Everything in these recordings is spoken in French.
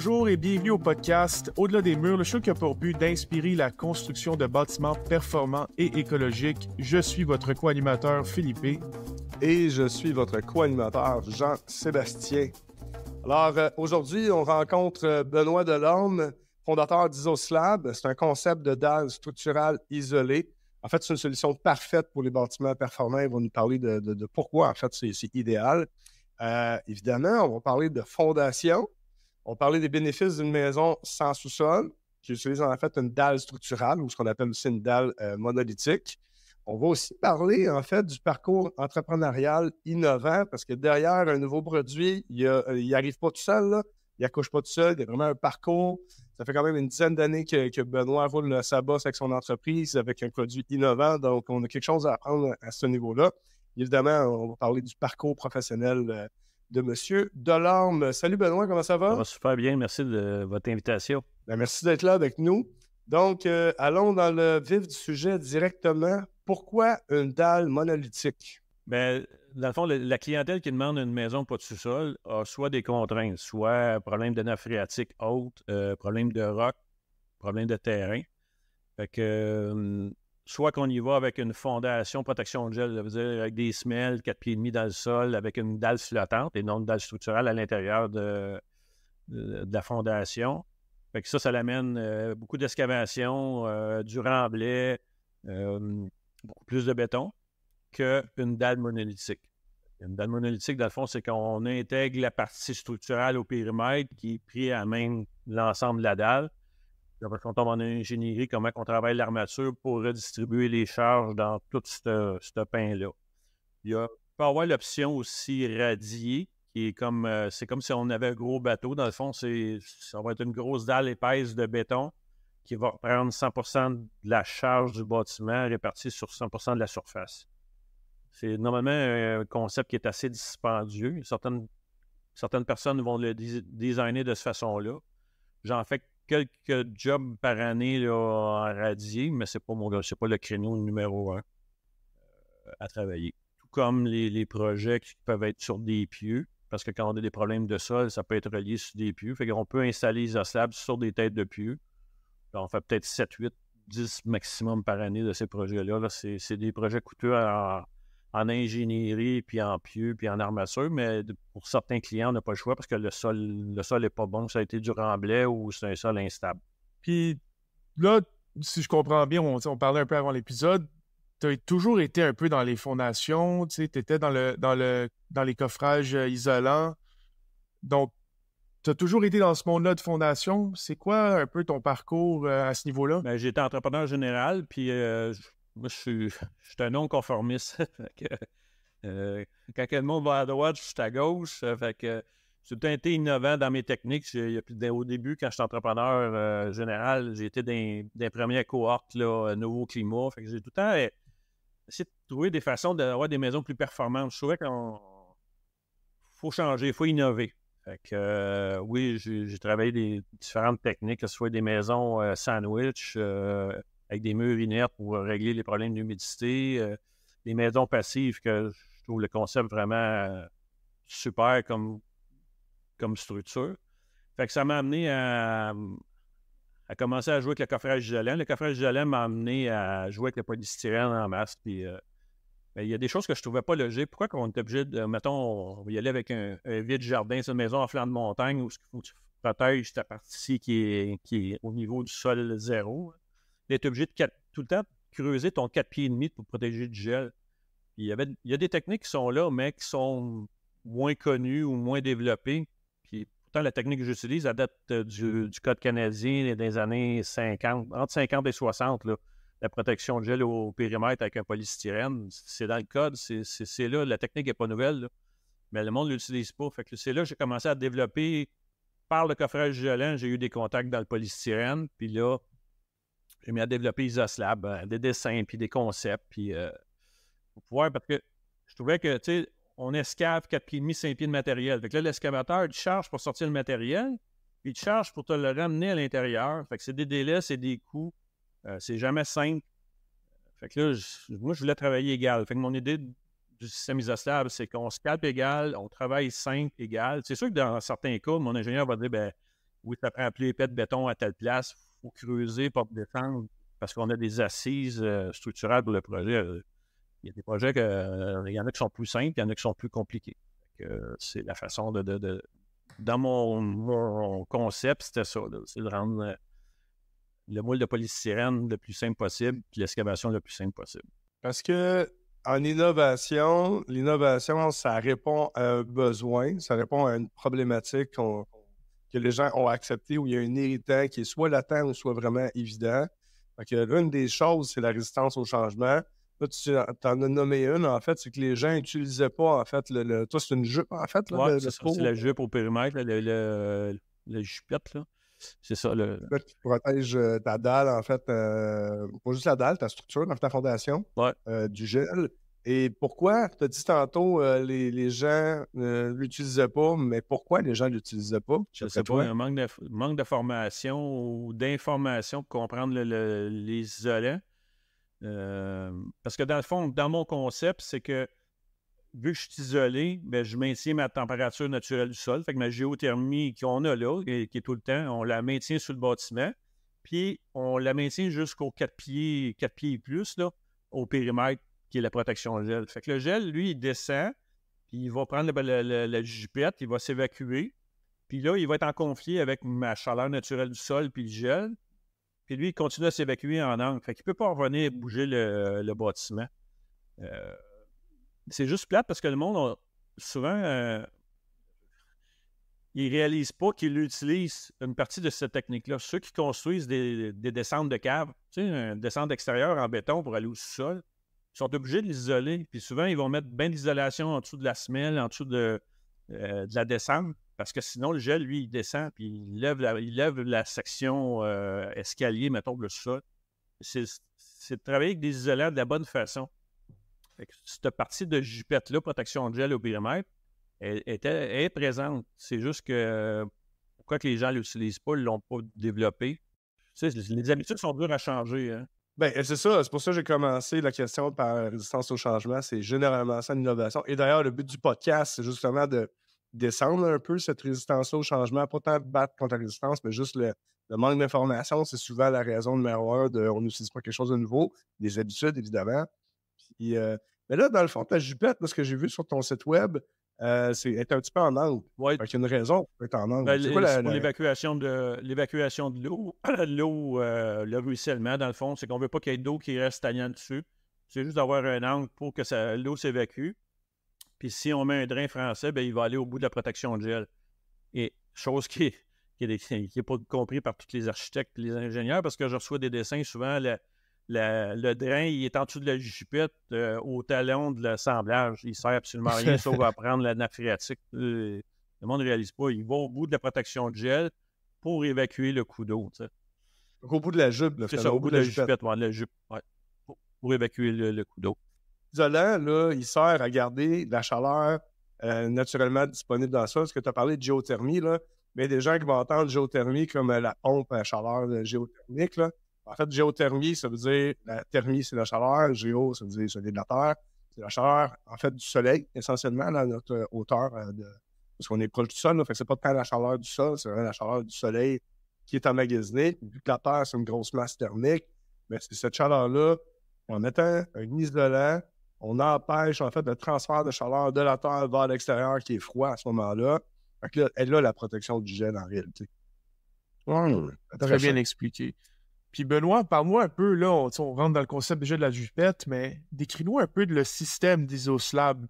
Bonjour et bienvenue au podcast Au-delà des murs, le show qui a pour but d'inspirer la construction de bâtiments performants et écologiques. Je suis votre co-animateur Philippe. Et je suis votre co-animateur Jean-Sébastien. Alors, aujourd'hui, on rencontre Benoît Delorme, fondateur d'IsoSlab. C'est un concept de dalle structurale isolée. En fait, c'est une solution parfaite pour les bâtiments performants. Il va nous parler de pourquoi, en fait, c'est idéal. Évidemment, on va parler de fondation. On va parler des bénéfices d'une maison sans sous-sol, qui utilise en fait une dalle structurale, ou ce qu'on appelle aussi une dalle monolithique. On va aussi parler, en fait, du parcours entrepreneurial innovant, parce que derrière un nouveau produit, il n'arrive pas tout seul, là. Il n'accouche pas tout seul. Il y a vraiment un parcours. Ça fait quand même une dizaine d'années que Benoît roule sa bosse avec son entreprise, avec un produit innovant. Donc, on a quelque chose à apprendre à ce niveau-là. Évidemment, on va parler du parcours professionnel de M. Delorme. Salut Benoît, comment ça va? Ça va super bien, merci de votre invitation. Merci d'être là avec nous. Donc, allons dans le vif du sujet directement. Pourquoi une dalle monolithique? Bien, dans le fond, la clientèle qui demande une maison pas de sous-sol a soit des contraintes, soit problème de nappe phréatique haute, problème de roc, problème de terrain. Fait que soit qu'on y va avec une fondation protection de gel, ça veut dire avec des semelles, 4 pieds et demi dans le sol, avec une dalle flottante et non une dalle structurale à l'intérieur de la fondation. Fait que ça l'amène beaucoup d'excavation, du remblai, beaucoup plus de béton qu'une dalle monolithique. Une dalle monolithique, dans le fond, c'est qu'on intègre la partie structurale au périmètre qui est pris à même l'ensemble de la dalle. On tombe en ingénierie, comment on travaille l'armature pour redistribuer les charges dans tout ce pain-là. Il peut y avoir l'option aussi radier, qui est comme c'est comme si on avait un gros bateau. Dans le fond, ça va être une grosse dalle épaisse de béton qui va prendre 100% de la charge du bâtiment répartie sur 100% de la surface. C'est normalement un concept qui est assez dispendieux. Certaines personnes vont le designer de cette façon-là. J'en fais quelques jobs par année là, en radier, mais c'est pas le créneau numéro 1 à travailler. Tout comme les projets qui peuvent être sur des pieux, parce que quand on a des problèmes de sol, ça peut être relié sur des pieux. Fait qu'on peut installer IsoSlab sur des têtes de pieux. On fait peut-être 7, 8, 10 maximum par année de ces projets-là. Là, c'est des projets coûteux en ingénierie, puis en pieux, puis en armature, mais pour certains clients, on n'a pas le choix parce que le sol n'est pas bon. Ça a été du remblai ou c'est un sol instable. Puis là, si je comprends bien, on parlait un peu avant l'épisode, tu as toujours été un peu dans les fondations, tu étais dans les coffrages isolants. Donc, tu as toujours été dans ce monde-là de fondation. C'est quoi un peu ton parcours à ce niveau-là? Bien, j'étais entrepreneur général, puis moi, je suis un non-conformiste. Quand le monde va à droite, je suis à gauche. Fait que j'ai tout le temps été innovant dans mes techniques. Au début, quand j'étais entrepreneur général, j'ai été dans les premières cohortes, là, Nouveau Climat. Fait que j'ai tout le temps essayé de trouver des façons d'avoir des maisons plus performantes. Je trouvais qu'il faut changer, il faut innover. Fait que oui, j'ai travaillé des différentes techniques, que ce soit des maisons sandwich, avec des murs inertes pour régler les problèmes d'humidité, des maisons passives que je trouve le concept vraiment super comme structure. Fait que ça m'a amené à commencer à jouer avec le coffrage isolant. Le coffrage isolant m'a amené à jouer avec le polystyrène en masse. Puis il y a des choses que je trouvais pas logiques. Pourquoi on est obligé de, mettons, on va y aller avec un vide jardin, c'est une maison en flanc de montagne où il faut que tu protèges ta partie qui est au niveau du sol zéro. Tu es obligé de tout le temps creuser ton 4 pieds et demi pour protéger du gel. Puis il y a des techniques qui sont là, mais qui sont moins connues ou moins développées. Puis pourtant, la technique que j'utilise, elle date du Code canadien des années 50, entre 50 et 60, là. La protection de gel au périmètre avec un polystyrène, c'est dans le code, c'est là, la technique n'est pas nouvelle, là, mais le monde ne l'utilise pas. Fait que c'est là que j'ai commencé à développer, par le coffrage isolant, j'ai eu des contacts dans le polystyrène, puis là, j'ai mis à développer IsoSlab, des dessins, puis des concepts, puis pour pouvoir, parce que je trouvais que, tu sais, on escave 4 pieds et demi, 5 pieds de matériel. Fait que là, l'excavateur, il charge pour sortir le matériel, puis il charge pour te le ramener à l'intérieur. Fait que c'est des délais, c'est des coûts. C'est jamais simple. Fait que là, moi, je voulais travailler égal. Fait que mon idée du système IsoSlab, c'est qu'on scalpe égal, on travaille simple égal. C'est sûr que dans certains cas, mon ingénieur va dire, ben oui, ça prend plus épais de béton à telle place, il faut creuser pour descendre parce qu'on a des assises structurales pour le projet. Il y a des projets il y en a qui sont plus simples, il y en a qui sont plus compliqués. C'est la façon dans mon concept, c'était ça, là, c'est de rendre le moule de polystyrène le plus simple possible, puis l'excavation le plus simple possible. Parce que en innovation, l'innovation, ça répond à un besoin, ça répond à une problématique que les gens ont acceptée, où il y a un irritant qui est soit latent ou soit vraiment évident. Fait que l'une des choses, c'est la résistance au changement. Là, tu en as nommé une, en fait, c'est que les gens n'utilisaient pas, en fait, toi, c'est une jupe, en fait, là, Oui, c'est la jupe au périmètre, le jupette, là. C'est ça, qui protège ta dalle, en fait, pas juste la dalle, ta structure, dans ta fondation, du gel. Et pourquoi, tu as dit tantôt, les gens ne l'utilisaient pas, mais pourquoi les gens ne l'utilisaient pas? Je ne sais pas, un manque de formation ou d'information pour comprendre les isolants. Parce que dans le fond, dans mon concept, c'est que vu que je suis isolé, ben, je maintiens ma température naturelle du sol. Fait que ma géothermie qu'on a là, qui est tout le temps, on la maintient sur le bâtiment. Puis on la maintient jusqu'aux 4 pieds et plus, là, au périmètre, qui est la protection gel. Fait que le gel, lui, il descend, puis il va prendre la jupette, il va s'évacuer. Puis là, il va être en conflit avec ma chaleur naturelle du sol, puis le gel. Puis lui, il continue à s'évacuer en angle. Fait qu'il ne peut pas revenir bouger le bâtiment. C'est juste plate parce que le monde, souvent, ils ne réalisent pas qu'ils utilisent une partie de cette technique-là. Ceux qui construisent des descentes de cave, tu sais, une descente extérieure en béton pour aller au sous-sol, ils sont obligés de l'isoler. Puis souvent, ils vont mettre bien d'isolation en dessous de la semelle, en dessous de la descente, parce que sinon, le gel, lui, il descend, puis il lève la section escalier, mettons, pour le sous-sol. C'est de travailler avec des isolants de la bonne façon. Fait que cette partie de jupette-là, protection de gel au périmètre, elle est présente. C'est juste que pourquoi que les gens ne l'utilisent pas, ils ne l'ont pas développé. Tu sais, les habitudes sont dures à changer. Hein? Bien, c'est ça. C'est pour ça que j'ai commencé la question par résistance au changement. C'est généralement ça, l'innovation. Et d'ailleurs, le but du podcast, c'est justement de descendre un peu cette résistance au changement, pas tant de battre contre la résistance, mais juste le manque d'information. C'est souvent la raison numéro un de on n'utilise pas quelque chose de nouveau. Des habitudes, évidemment. Puis, mais là, dans le fond, ta jupette, ce que j'ai vu sur ton site web, c'est être un petit peu en angle. Ouais. Fait qu'il y a une raison pour être en angle. Ben, c'est pour l'évacuation de l'eau. Le ruissellement, dans le fond, c'est qu'on ne veut pas qu'il y ait d'eau qui reste stagnante dessus. C'est juste d'avoir un angle pour que l'eau s'évacue. Puis si on met un drain français, ben, il va aller au bout de la protection de gel. Et chose qui n'est pas compris par tous les architectes et les ingénieurs, parce que je reçois des dessins, souvent, le drain, il est en dessous de la jupette au talon de l'assemblage. Il ne sert absolument à rien, sauf à prendre la nappe phréatique. Le monde ne réalise pas. Il va au bout de la protection de gel pour évacuer le coup d'eau. Donc, au bout de la jupe. C'est ça, au bout de la jupette. La jupe, ouais, pour évacuer le coup d'eau. L'isolant, là, il sert à garder la chaleur naturellement disponible dans le sol. Parce que tu as parlé de géothermie, là, mais des gens qui vont entendre géothermie comme la pompe à chaleur géothermique, là. En fait, géothermie, ça veut dire la thermie, c'est la chaleur. Géo, ça veut dire celui de la terre. C'est la chaleur, en fait, du soleil, essentiellement, à notre hauteur, parce qu'on est proche du sol. Là, fait que c'est pas tant la chaleur du sol, c'est vraiment la chaleur du soleil qui est emmagasinée. Vu que la terre, c'est une grosse masse thermique, mais c'est cette chaleur-là, en mettant un isolant, on empêche, en fait, le transfert de chaleur de la terre vers l'extérieur qui est froid à ce moment-là. Fait que là, elle a la protection du gel en réalité. Très bien expliqué. Puis Benoît, parle-moi un peu, là, on rentre dans le concept déjà de la jupette, mais décris-nous un peu le système d'IsoSlab.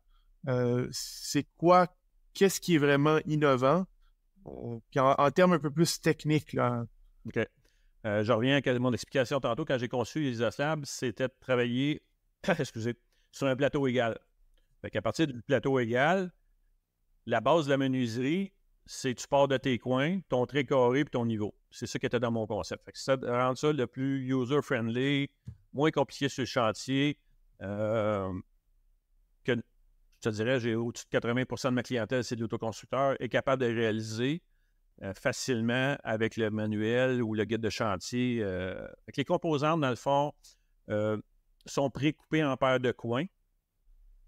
C'est quoi, qu'est-ce qui est vraiment innovant? Puis en termes un peu plus techniques, là. OK. Je reviens à mon explication tantôt. Quand j'ai conçu l'IsoSlab, c'était de travailler, sur un plateau égal. Fait qu'à partir du plateau égal, la base de la menuiserie, c'est tu pars de tes coins, ton trait carré et ton niveau. C'est ça qui était dans mon concept. Fait que ça rend ça le plus user-friendly, moins compliqué sur le chantier. Que, je te dirais, j'ai au-dessus de 80% de ma clientèle, c'est de l'autoconstructeur, est capable de réaliser facilement avec le manuel ou le guide de chantier. Fait que les composantes, dans le fond, sont précoupées en paires de coins,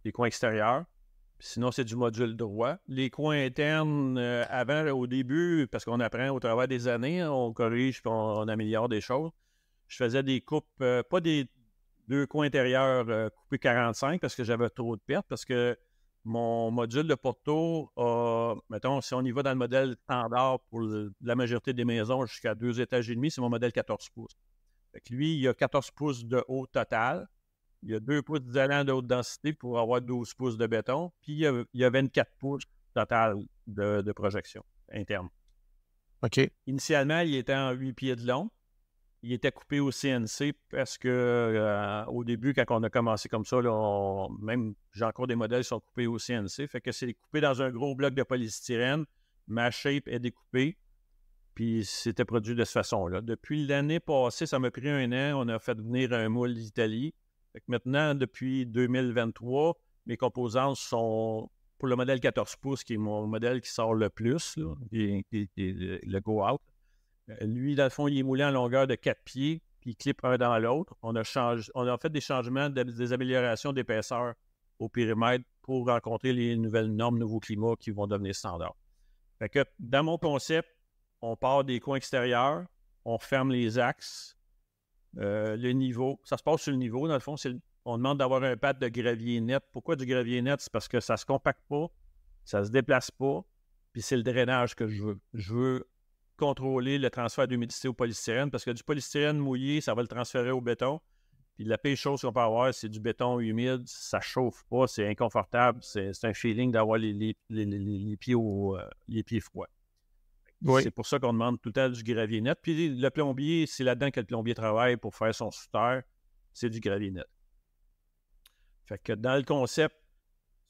les coins extérieurs. Puis sinon, c'est du module droit. Les coins internes, avant, au début, parce qu'on apprend au travers des années, hein, on corrige puis on améliore des choses. Je faisais des coupes, pas des 2 coins intérieurs coupés 45 parce que j'avais trop de pertes, parce que mon module de porte-tour mettons, si on y va dans le modèle standard pour la majorité des maisons jusqu'à 2 étages et demi, c'est mon modèle 14 pouces. Fait que lui, il a 14 pouces de haut total. Il y a 2 pouces d'isolant de haute densité pour avoir 12 pouces de béton. Puis il y a 24 pouces total de projection interne. OK. Initialement, il était en 8 pieds de long. Il était coupé au CNC parce que au début, quand on a commencé comme ça, là, même j'ai encore des modèles qui sont coupés au CNC. Fait que c'est coupé dans un gros bloc de polystyrène. Ma shape est découpée. Puis c'était produit de cette façon-là. Depuis l'année passée, ça m'a pris 1 an. On a fait venir un moule d'Italie. Fait que maintenant, depuis 2023, mes composantes sont pour le modèle 14 pouces, qui est mon modèle qui sort le plus, là, qui est le go-out. Lui, dans le fond, il est moulé en longueur de 4 pieds, puis il clip un dans l'autre. On a fait des changements, des améliorations d'épaisseur au périmètre pour rencontrer les nouvelles normes, nouveaux climats qui vont devenir standards. Fait que dans mon concept, on part des coins extérieurs, on ferme les axes, le niveau. Ça se passe sur le niveau, dans le fond. On demande d'avoir un pad de gravier net. Pourquoi du gravier net? C'est parce que ça ne se compacte pas, ça ne se déplace pas, puis c'est le drainage que je veux. Je veux contrôler le transfert d'humidité au polystyrène, parce que du polystyrène mouillé, ça va le transférer au béton. Puis la pire chose qu'on peut avoir, c'est du béton humide, ça ne chauffe pas, c'est inconfortable, c'est un feeling d'avoir les pieds froids. Oui. C'est pour ça qu'on demande tout le temps du gravier net. Puis le plombier, c'est là-dedans que le plombier travaille pour faire son sous-terre, c'est du gravier net. Fait que dans le concept,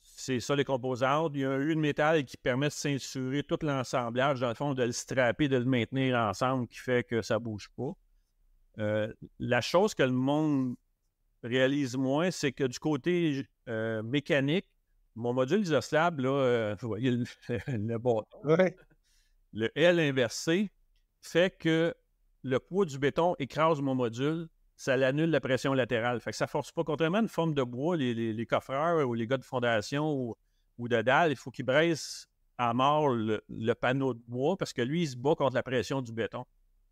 c'est ça les composantes. Il y a un U de métal qui permet de ceinturer tout l'assemblage, dans le fond, de le strapper, de le maintenir ensemble, qui fait que ça ne bouge pas. La chose que le monde réalise moins, c'est que du côté mécanique, mon module isoslab, là, vous voyez le bâton, Ouais. le L inversé, fait que le poids du béton écrase mon module, ça l'annule la pression latérale. Fait que ça ne force pas. Contrairement à une forme de bois, les coffreurs ou les gars de fondation ou de dalle, il faut qu'ils braissent à mort le panneau de bois parce que lui, il se bat contre la pression du béton.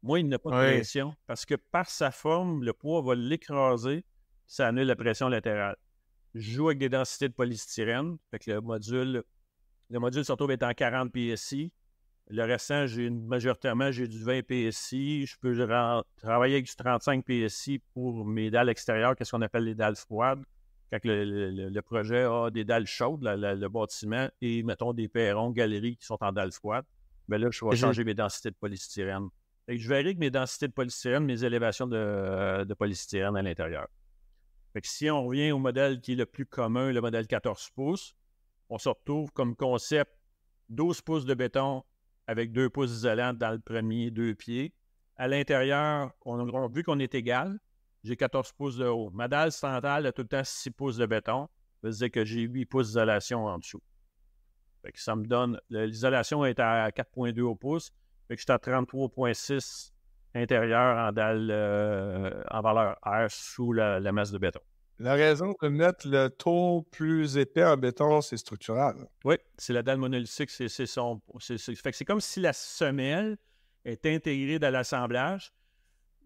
Moi, il n'a pas de pression parce que par sa forme, le poids va l'écraser, ça annule la pression latérale. Je joue avec des densités de polystyrène. Fait que le module se retrouve être en 40 PSI. Le restant, majoritairement, j'ai du 20 PSI. Je peux travailler avec du 35 PSI pour mes dalles extérieures, qu'est-ce qu'on appelle les dalles froides. Quand le projet a des dalles chaudes, le bâtiment, et mettons des perrons, galeries qui sont en dalles froides, bien là, je vais changer mes densités de polystyrène. Fait que je varie avec mes densités de polystyrène, mes élévations de polystyrène à l'intérieur. Fait que si on revient au modèle qui est le plus commun, le modèle 14 pouces, on se retrouve comme concept 12 pouces de béton avec 2 pouces isolants dans le premier 2 pieds. À l'intérieur, on a vu qu'on est égal. J'ai 14 pouces de haut. Ma dalle centrale a tout le temps 6 pouces de béton. Ça veut dire que j'ai 8 pouces d'isolation en dessous. Fait que ça me donne... L'isolation est à 4,2 au pouce. Fait que je suis à 33,6 intérieur en dalle en valeur R sous la masse de béton. La raison de mettre le tour plus épais en béton, c'est structural. Oui, c'est la dalle monolithique. Fait que c'est comme si la semelle est intégrée dans l'assemblage.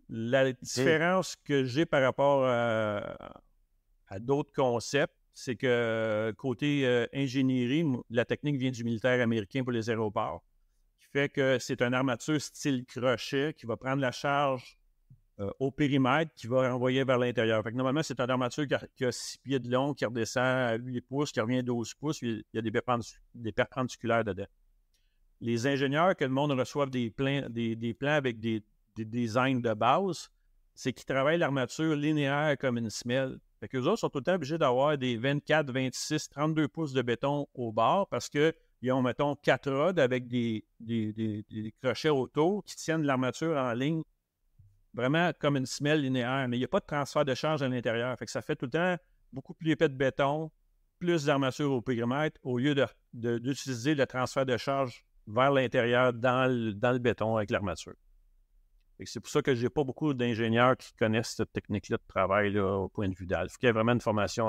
La différence que j'ai par rapport à d'autres concepts, c'est que côté ingénierie, la technique vient du militaire américain pour les aéroports, qui fait que c'est une armature style crochet qui va prendre la charge au périmètre qui va renvoyer vers l'intérieur. Fait que normalement, c'est une armature qui a 6 pieds de long, qui redescend à 8 pouces, qui revient à 12 pouces, puis il y a des perpendiculaires dedans. Les ingénieurs, que le monde reçoive des plans avec des designs de base, c'est qu'ils travaillent l'armature linéaire comme une semelle. Fait qu'eux autres sont tout le temps obligés d'avoir des 24, 26, 32 pouces de béton au bord parce qu'ils ont, mettons, 4 rods avec des crochets autour qui tiennent l'armature en ligne vraiment comme une semelle linéaire, mais il n'y a pas de transfert de charge à l'intérieur. Fait que ça fait tout le temps beaucoup plus épais de béton, plus d'armature au périmètre, au lieu d'utiliser le transfert de charge vers l'intérieur dans le béton avec l'armature. C'est pour ça que je n'ai pas beaucoup d'ingénieurs qui connaissent cette technique-là de travail là, au point de vue dalle. Il faut qu'il y ait vraiment une formation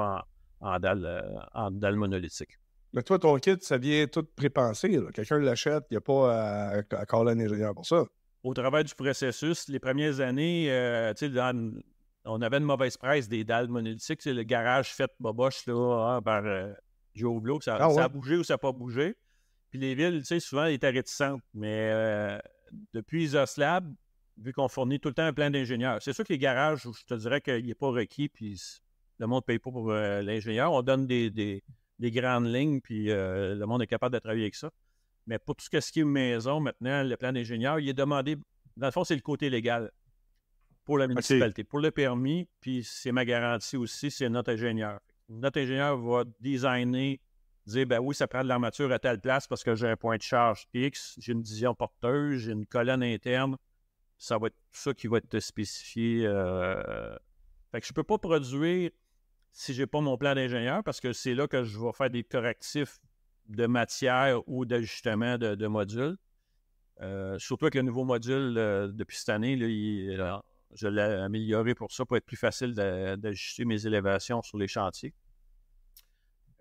en dalle monolithique. Mais toi, ton kit, ça vient tout prépensé. Là. Quelqu'un l'achète, il n'y a pas à caller un ingénieur pour ça. Au travers du processus, les premières années, on avait une mauvaise presse des dalles monolithiques. C'est le garage fait boboche là, par Joe Blow. Ça a bougé ou ça n'a pas bougé. Puis les villes, souvent, elles étaient réticentes. Mais depuis Isoslab, vu qu'on fournit tout le temps un plan d'ingénieurs, c'est sûr que les garages, je te dirais qu'il n'est pas requis, puis le monde ne paye pas pour l'ingénieur. On donne des grandes lignes, puis le monde est capable de travailler avec ça. Mais pour tout ce qui est maison, maintenant, le plan d'ingénieur, il est demandé, dans le fond, c'est le côté légal pour la municipalité. Pour le permis, puis c'est ma garantie aussi, c'est notre ingénieur. Notre ingénieur va designer, dire, ben oui, ça prend de l'armature à telle place parce que j'ai un point de charge X, j'ai une division porteuse, j'ai une colonne interne. Ça va être ça qui va être spécifié. Fait que je ne peux pas produire si je n'ai pas mon plan d'ingénieur parce que c'est là que je vais faire des correctifs de matière ou d'ajustement de modules. Surtout avec le nouveau module depuis cette année, là, je l'ai amélioré pour ça, pour être plus facile d'ajuster mes élévations sur les chantiers.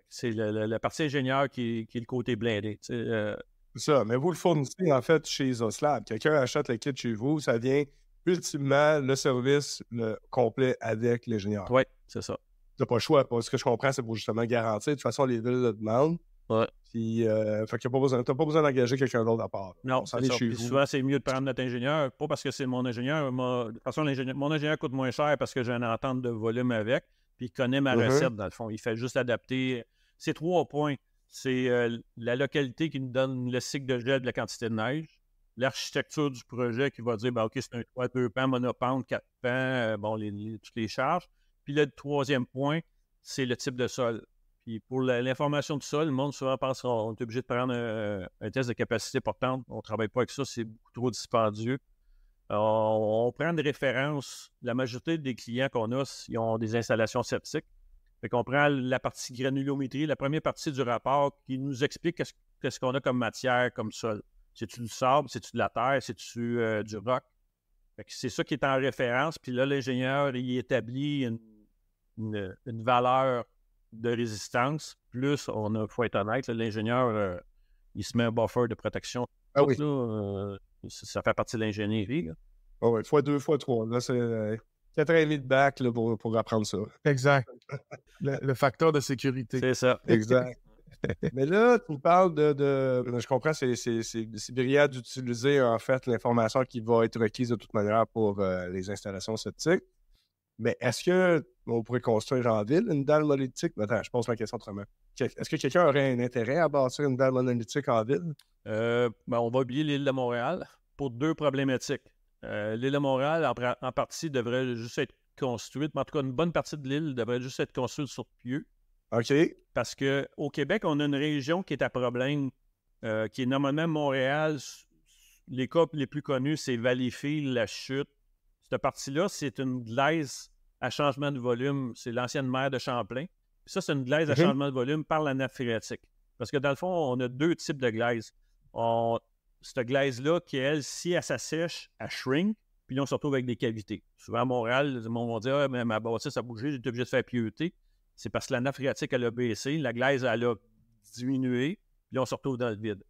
C'est la partie ingénieur qui est le côté blindé. C'est ça, mais vous le fournissez en fait chez Isoslab. Quelqu'un achète le kit chez vous, ça vient ultimement le service complet avec l'ingénieur. Oui, c'est ça. Tu n'as pas le choix. Ce que je comprends, c'est pour justement garantir. De toute façon, les villes le demandent. Ouais. Puis, fait qu'il tu n'as pas besoin d'engager quelqu'un d'autre à part. Non, c'est ça. Puis souvent, c'est mieux de prendre notre ingénieur, pas parce que c'est mon ingénieur. De toute façon, mon ingénieur coûte moins cher parce que j'ai une entente de volume avec, puis il connaît ma recette, dans le fond. Il fait juste adapter. C'est 3 points. C'est la localité qui nous donne le cycle de gel de la quantité de neige, l'architecture du projet qui va dire, ben, OK, c'est un toit 2 pans, monopente, 4 pans, toutes les charges. Puis le 3e point, c'est le type de sol. Puis pour l'information du sol, le monde souvent pense qu'on est obligé de prendre un test de capacité portante. On ne travaille pas avec ça, c'est beaucoup trop dispendieux. On prend des références. La majorité des clients qu'on a, ils ont des installations septiques. Fait qu'on prend la partie granulométrie, la première partie du rapport qui nous explique qu'est-ce qu'on a comme matière, comme sol. C'est-tu du sable, c'est-tu de la terre, c'est-tu du roc? Fait que c'est ça qui est en référence. Puis là, l'ingénieur, il établit une valeur de résistance. Plus, il faut être honnête, l'ingénieur, il se met un buffer de protection. Ah oui. Là, ça fait partie de l'ingénierie. Ah oui, fois 2, fois 3. Là, c'est 4,5 de bac là, pour apprendre ça. Exact. Le facteur de sécurité. C'est ça. Exact. Mais là, tu me parles je comprends, c'est brillant d'utiliser en fait l'information qui va être requise de toute manière pour les installations septiques. Mais est-ce qu'on pourrait construire en ville une dalle monolithique? Attends, je pose ma question autrement. Est-ce que quelqu'un aurait un intérêt à bâtir une dalle monolithique en ville? On va oublier l'île de Montréal pour 2 problématiques. L'île de Montréal, en partie, devrait juste être construite, mais en tout cas, une bonne partie de l'île devrait juste être construite sur pieux. OK. Parce qu'au Québec, on a une région qui est à problème, qui est normalement Montréal. Les cas les plus connus, c'est Valleyfield, La Chute. Cette partie-là, c'est une glaise à changement de volume. C'est l'ancienne mer de Champlain. Puis ça, c'est une glaise à changement de volume par la nappe phréatique. Parce que dans le fond, on a 2 types de glaise. Cette glaise-là, qui, elle, si elle s'assèche, elle shrink, puis là, on se retrouve avec des cavités. Souvent, à Montréal, le monde va dire « Ah, mais ma bâtisse a bougé, j'ai été obligé de faire pieuter. » C'est parce que la nappe phréatique, elle a baissé, la glaise, elle a diminué, puis là, on se retrouve dans le vide.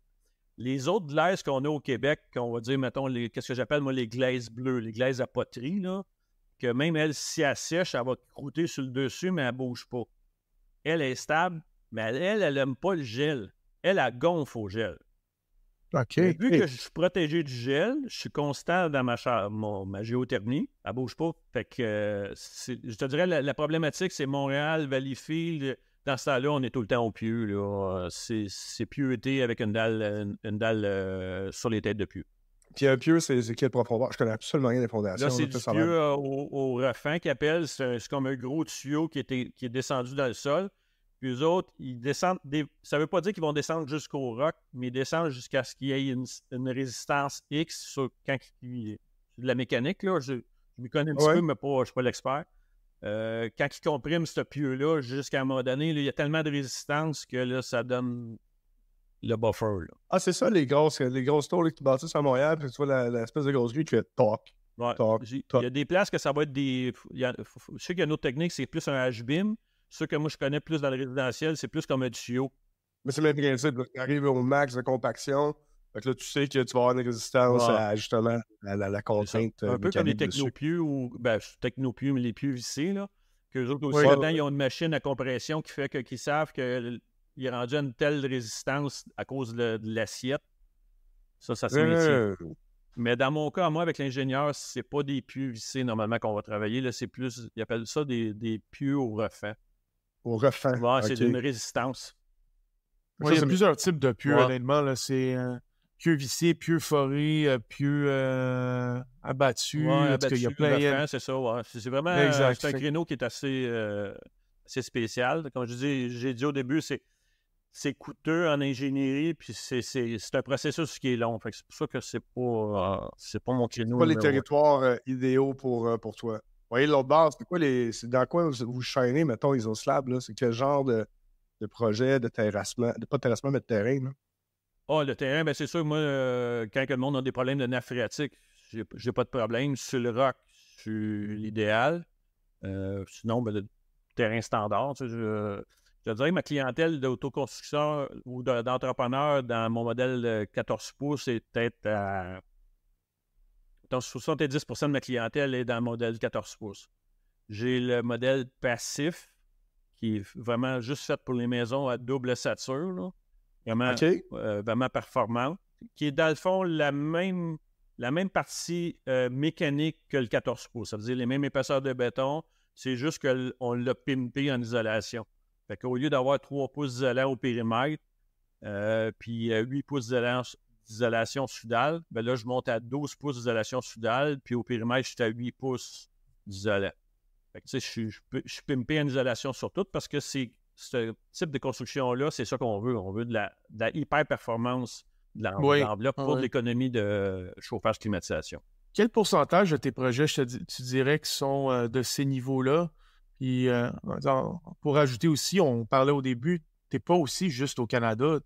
Les autres glaises qu'on a au Québec, qu'on va dire, mettons, qu'est-ce que j'appelle, moi, les glaises bleues, les glaises à poterie, là, que même elle, si elle sèche, elle va croûter sur le dessus, mais elle ne bouge pas. Elle est stable, mais elle n'aime pas le gel. Elle gonfle au gel. OK. Mais vu que je suis protégé du gel, je suis constant dans ma géothermie, elle ne bouge pas. Fait que, je te dirais, la problématique, c'est Montréal, Valleyfield. Dans ce temps-là, on est tout le temps au pieu. Là. C'est pieuté avec une dalle sur les têtes de pieu. Puis un pieu, c'est quelle profondeur? Je connais absolument rien des fondations. Là, c'est du pieu au refend qu'ils appellent. C'est comme un gros tuyau qui est descendu dans le sol. Puis eux autres, ils descendent. Ça ne veut pas dire qu'ils vont descendre jusqu'au roc, mais ils descendent jusqu'à ce qu'il y ait une résistance X quand c'est de la mécanique. Là, je m'y connais un petit peu, mais je ne suis pas l'expert. Quand ils compriment ce pieu-là, jusqu'à un moment donné, là, il y a tellement de résistance que là, ça donne le buffer. Là. Ah, c'est ça, les grosses tours qui bâtissent à Montréal, puis tu vois l'espèce de grosse grue qui fait toc. Ouais. Il y a des places que ça va être des. Je sais qu'il y a une autre technique, c'est plus un H-beam. Ceux que moi je connais plus dans le résidentiel, c'est plus comme un tuyau. Mais c'est le même principe. Tu arrives au max de compaction. Fait que là, tu sais que tu vas avoir une résistance à, justement, à la contrainte un peu comme les mécanique dessus. technopieux, technopieux, mais les pieux vissés, là. Qu'eux autres aussi, Oui. là-dedans, ils ont une machine à compression qui fait qu'ils savent qu'il est rendu à une telle résistance à cause de l'assiette. Ça se maintient. Mais dans mon cas, moi, avec l'ingénieur, c'est pas des pieux vissés normalement qu'on va travailler. Là, c'est plus, ils appellent ça des pieux au refend. Au refend. Ouais, c'est OK. d'une résistance. Ouais, il y a c'est- plusieurs types de pieux, Ouais. honnêtement. Là. C'est pieux vissés, pieux forés, pieux abattus. Ouais, En tout cas, il y a abattu, plein. refend, c'est ça. Ouais. C'est vraiment Exact. c'est un créneau qui est assez spécial. Comme j'ai dit au début, c'est coûteux en ingénierie, puis c'est un processus qui est long. Fait que c'est pour ça que c'est pas mon créneau. C'est pas les numéro un. territoires idéaux pour toi. Vous voyez, l'autre base, c'est dans quoi vous chaînez, mettons, Isoslab, là? C'est quel genre de projet de terrassement, pas de terrassement, mais de terrain, là? Ah, le terrain, ben c'est sûr, moi, quand le monde a des problèmes de nappe phréatique, j'ai pas de problème. Sur le roc, c'est l'idéal. Sinon, ben, le terrain standard, tu sais, je dirais que ma clientèle d'autoconstruction ou d'entrepreneurs dans mon modèle 14 pouces est peut-être à... Donc, 70% de ma clientèle est dans le modèle 14 pouces. J'ai le modèle passif, qui est vraiment juste fait pour les maisons à double ossature, là. Vraiment, OK. vraiment performant, qui est dans le fond la même partie mécanique que le 14 pouces. Ça veut dire les mêmes épaisseurs de béton, c'est juste qu'on l'a pimpé en isolation. Fait qu'au lieu d'avoir 3 pouces d'isolant au périmètre, puis 8 pouces d'isolation sudale, ben là, je monte à 12 pouces d'isolation sudale, puis au périmètre, je suis à 8 pouces d'isolant. Fait que tu sais, je suis pimpé en isolation sur tout parce que ce type de construction-là, c'est ça qu'on veut. On veut de la hyper-performance de l'enveloppe pour de l'économie de chauffage, climatisation. Quel pourcentage de tes projets, tu dirais, qui sont de ces niveaux-là? Puis, pour ajouter aussi, on parlait au début, tu n'es pas aussi juste au Canada.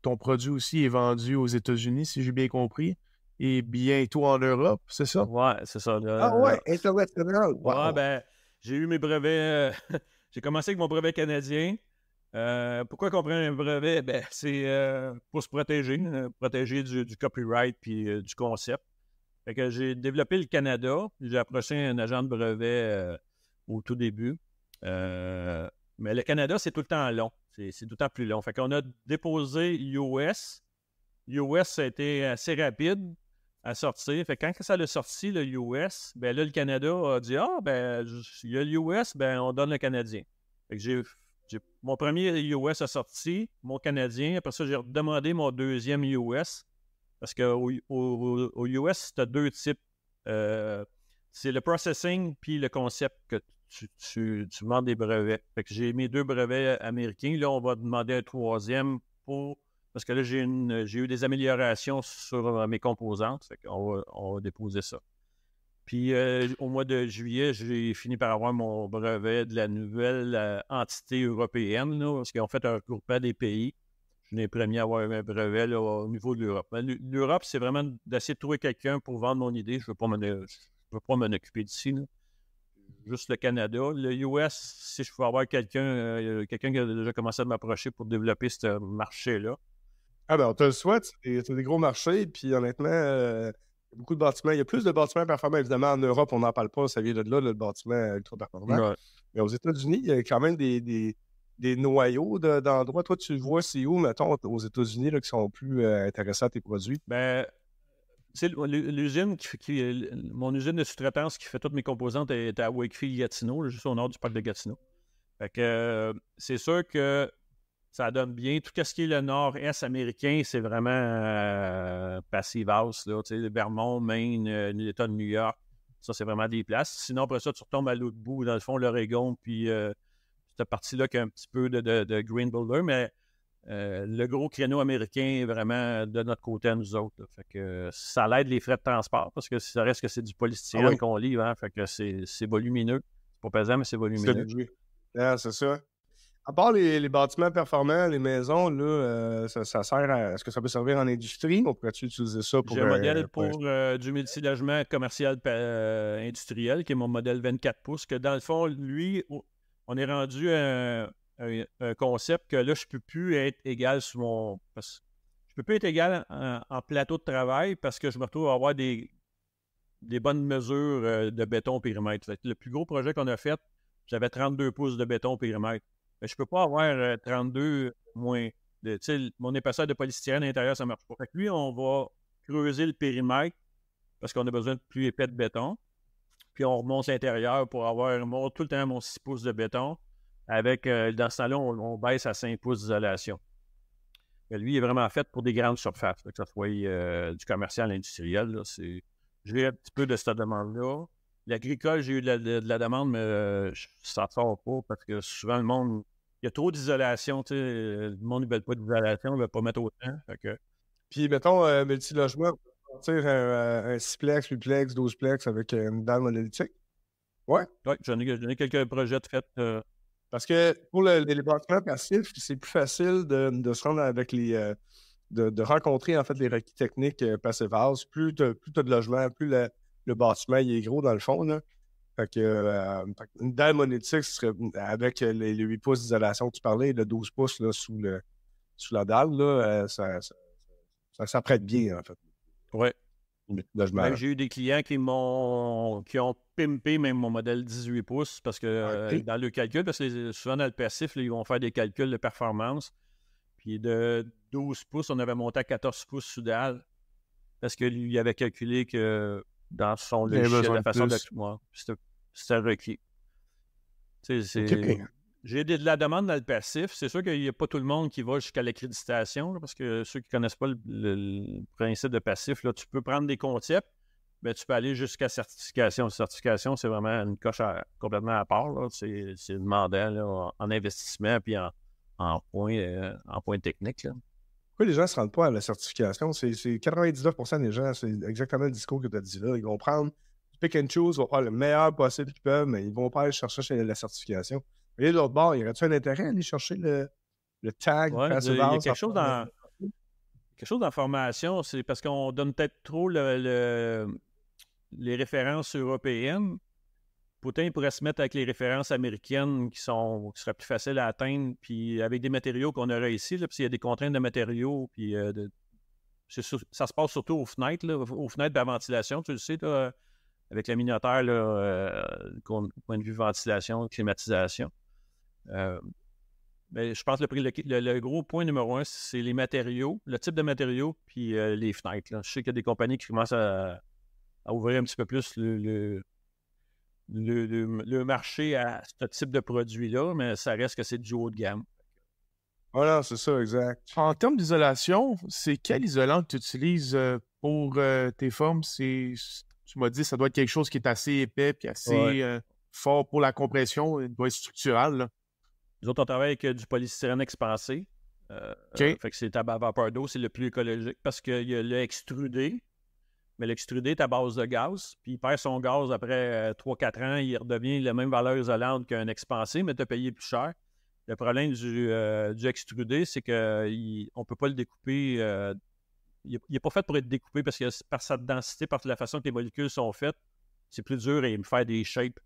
Ton produit aussi est vendu aux États-Unis, si j'ai bien compris, et bientôt en Europe, c'est ça? Ouais, c'est ça. Ah ouais, international. Wow. Ouais, ben, j'ai eu mes brevets. J'ai commencé avec mon brevet canadien. Pourquoi qu'on prend un brevet? Ben, c'est pour se protéger, du copyright puis du concept. Fait que j'ai développé le Canada. J'ai approché un agent de brevet au tout début. Mais le Canada, c'est tout le temps long. C'est tout le temps plus long. Fait qu'on a déposé US. US, ça a été assez rapide à sortir. Fait que quand ça l'a sorti, le US, ben là, le Canada a dit « Ah, ben, il y a le US, ben, on donne le Canadien. » Fait que mon premier US a sorti, mon Canadien. Après ça, j'ai demandé mon deuxième US. Parce qu'au US, tu as deux types. C'est le processing puis le concept que tu demandes des brevets. Fait que j'ai mes 2 brevets américains. Là, on va demander un troisième parce que là, j'ai eu des améliorations sur mes composantes. Fait qu'on va déposer ça. Puis au mois de juillet, j'ai fini par avoir mon brevet de la nouvelle entité européenne, là, parce qu'ils fait un regroupement des pays. Je suis les premiers à avoir un brevet là, au niveau de l'Europe. L'Europe, c'est vraiment d'essayer de trouver quelqu'un pour vendre mon idée. Je ne veux pas m'en occuper d'ici. Là. Juste le Canada. Le US, si je pouvais avoir quelqu'un qui a déjà commencé à m'approcher pour développer ce marché-là. Ah ben, on te le souhaite. C'est des gros marchés. Puis honnêtement, il y a beaucoup de bâtiments. Il y a plus de bâtiments performants. Évidemment, en Europe, on n'en parle pas. Ça vient de là, le bâtiment ultra performant. Ouais. Mais aux États-Unis, il y a quand même des noyaux d'endroits. Toi, tu vois, c'est où, mettons, aux États-Unis, là, qui sont plus intéressants à tes produits? Ben, tu sais, l'usine mon usine de sous-traitance qui fait toutes mes composantes est à Wakefield-Gatineau, juste au nord du parc de Gatineau. Fait que c'est sûr que ça donne bien. Tout ce qui est le nord-est américain, c'est vraiment Passive House, là, tu sais, Vermont, Maine, l'État de New York. Ça, c'est vraiment des places. Sinon, après ça, tu retombes à l'autre bout, dans le fond, l'Oregon, puis cette partie-là qui a un petit peu de Green Boulder, mais le gros créneau américain est vraiment de notre côté à nous autres. Là. Fait que ça l'aide les frais de transport parce que ça reste que c'est du polystyrène qu'on livre. Hein, fait que c'est volumineux. C'est pas pesant, mais c'est volumineux. C'est ça. À part les bâtiments performants, les maisons, là, ça sert à... Est-ce que ça peut servir en industrie? On pourrait-tu utiliser ça pour... J'ai un modèle pour du multilogement commercial industriel qui est mon modèle 24 pouces que dans le fond, lui, on est rendu un concept que là, je ne peux plus être égal sur mon... Je peux plus être égal en plateau de travail parce que je me retrouve à avoir des bonnes mesures de béton périmètre. Fait que le plus gros projet qu'on a fait, j'avais 32 pouces de béton périmètre. Mais je ne peux pas avoir 32 moins. Mon épaisseur de polystyrène à l'intérieur, ça ne marche pas. Fait que lui, on va creuser le périmètre parce qu'on a besoin de plus épais de béton. Puis on remonte l'intérieur pour avoir tout le temps mon 6 pouces de béton. Avec, dans ce temps-là, on baisse à 5 pouces d'isolation. Mais lui, il est vraiment fait pour des grandes surfaces, que ce soit du commercial, industriel. Là, j'ai un petit peu de cette demande-là. L'agricole, j'ai eu de la demande, mais ça ne sort pas parce que souvent, le monde, il y a trop d'isolation. Le monde ne veut pas d'isolation, il ne veut pas mettre autant. Puis, mettons, multilogement, on peut sortir un 6plex, 8plex, 12plex avec une dalle monolithique. Ouais. Oui, j'en ai quelques projets de fait. Parce que pour les bâtiments passifs, c'est plus facile de se rendre avec de rencontrer en fait les requis techniques Passive House. Plus tu as de logements, plus le bâtiment il est gros dans le fond. Là. Fait que, une dalle monolithique, ce serait avec les 8 pouces d'isolation que tu parlais, le 12 pouces là, sous la dalle, là, ça prête bien en fait. Oui. Même j'ai eu des clients qui ont pimpé même mon modèle 18 pouces parce que dans le calcul, parce que souvent dans le passif, là, ils vont faire des calculs de performance. Puis de 12 pouces, on avait monté à 14 pouces sous dalle parce que lui, il avait calculé que dans son logiciel, la façon de moi, c'était requis. J'ai de la demande dans le passif. C'est sûr qu'il n'y a pas tout le monde qui va jusqu'à l'accréditation, là, parce que ceux qui ne connaissent pas le principe de passif, là, tu peux prendre des concepts, mais tu peux aller jusqu'à certification. Certification, c'est vraiment une coche complètement à part. Là. C'est demandant là, en investissement puis en point technique. Là. Pourquoi les gens ne se rendent pas à la certification? C'est 99% des gens, c'est exactement le discours que tu as dit là. Ils vont prendre du pick and choose, ils vont faire le meilleur possible qu'ils peuvent, mais ils ne vont pas aller chercher chez la certification. Et de l'autre bord, y aurait-tu un intérêt à aller chercher le tag? Ouais, il y a quelque chose dans la formation, c'est parce qu'on donne peut-être trop les références européennes. Pourtant, il pourrait se mettre avec les références américaines qui seraient plus faciles à atteindre, puis avec des matériaux qu'on aurait ici, là, puis il y a des contraintes de matériaux, puis ça se passe surtout aux fenêtres, là, aux fenêtres de la ventilation, tu le sais, là, avec le minotaire, point de vue ventilation, climatisation. Mais je pense que le gros point numéro 1, c'est les matériaux, le type de matériaux, puis les fenêtres. Là. Je sais qu'il y a des compagnies qui commencent à ouvrir un petit peu plus le marché à ce type de produit-là, mais ça reste que c'est du haut de gamme. Voilà, c'est ça, exact. En termes d'isolation, c'est quel isolant que tu utilises pour tes formes? Tu m'as dit que ça doit être quelque chose qui est assez épais et assez fort pour la compression, il doit être structural. Là. Nous autres, on travaille avec du polystyrène expansé. Fait que c'est à vapeur d'eau, c'est le plus écologique parce qu'il y a le extrudé. Mais l'extrudé est à base de gaz, puis il perd son gaz après 3-4 ans, il redevient la même valeur isolante qu'un expansé, mais tu as payé plus cher. Le problème du extrudé, c'est qu'on ne peut pas le découper. Il n'est pas fait pour être découpé parce que par sa densité, par la façon que les molécules sont faites, c'est plus dur à me faire des shapes.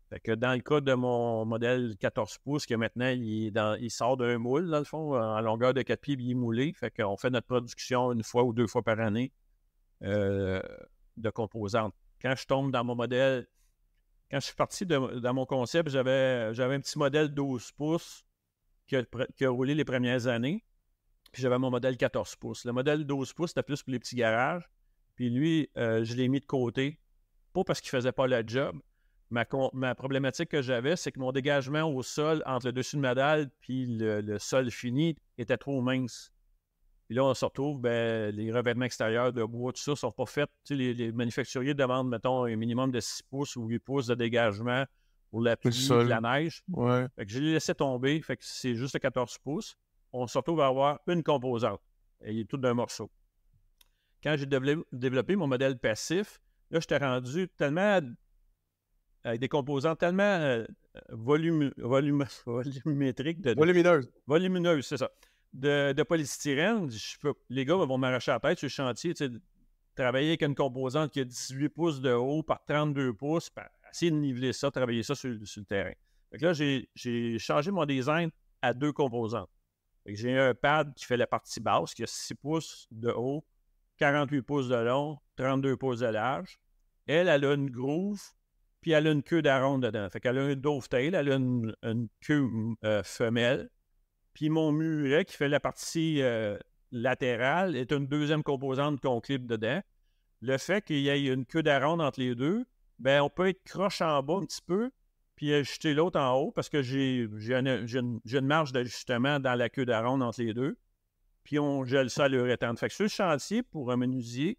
Fait que dans le cas de mon modèle 14 pouces, que maintenant, il sort d'un moule, dans le fond, en longueur de 4 pieds, puis il est moulé. Fait qu'on fait notre production 1 fois ou 2 fois par année de composantes. Quand je tombe dans mon modèle, quand je suis parti dans mon concept, j'avais un petit modèle 12 pouces qui a roulé les premières années. Puis j'avais mon modèle 14 pouces. Le modèle 12 pouces, c'était plus pour les petits garages. Puis lui, je l'ai mis de côté. Pas parce qu'il ne faisait pas le job. Ma problématique que j'avais, c'est que mon dégagement au sol entre le dessus de ma dalle puis le sol fini était trop mince. Puis là, on se retrouve, les revêtements extérieurs de bois, tout ça, ne sont pas faits. Tu sais, les manufacturiers demandent, mettons, un minimum de 6 pouces ou 8 pouces de dégagement pour la pluie, la neige. Ouais. Fait que je l'ai laissé tomber. Fait que c'est juste 14 pouces. On se retrouve à avoir une composante. Et il est tout d'un morceau. Quand j'ai développé mon modèle passif, là, j'étais rendu tellement avec des composantes tellement volumétriques. Volumineuses, c'est ça. De polystyrène. Les gars vont m'arracher la tête sur le chantier. Travailler avec une composante qui a 18 pouces de haut par 32 pouces, essayer de niveler ça, travailler ça sur le terrain. Fait que là, j'ai changé mon design à 2 composantes. Fait que j'ai un pad qui fait la partie basse, qui a 6 pouces de haut, 48 pouces de long, 32 pouces de large. Elle a une groove, puis elle a une queue d'aronde dedans. Fait qu'elle a un dovetail, elle a une queue femelle. Puis mon muret qui fait la partie latérale est une deuxième composante qu'on clip dedans. Le fait qu'il y ait une queue d'aronde entre les deux, ben on peut être croche en bas un petit peu, puis ajuster l'autre en haut, parce que j'ai une marge d'ajustement dans la queue d'aronde entre les deux. Puis on gèle ça à l'uréthane. Fait que sur le chantier, pour un menuisier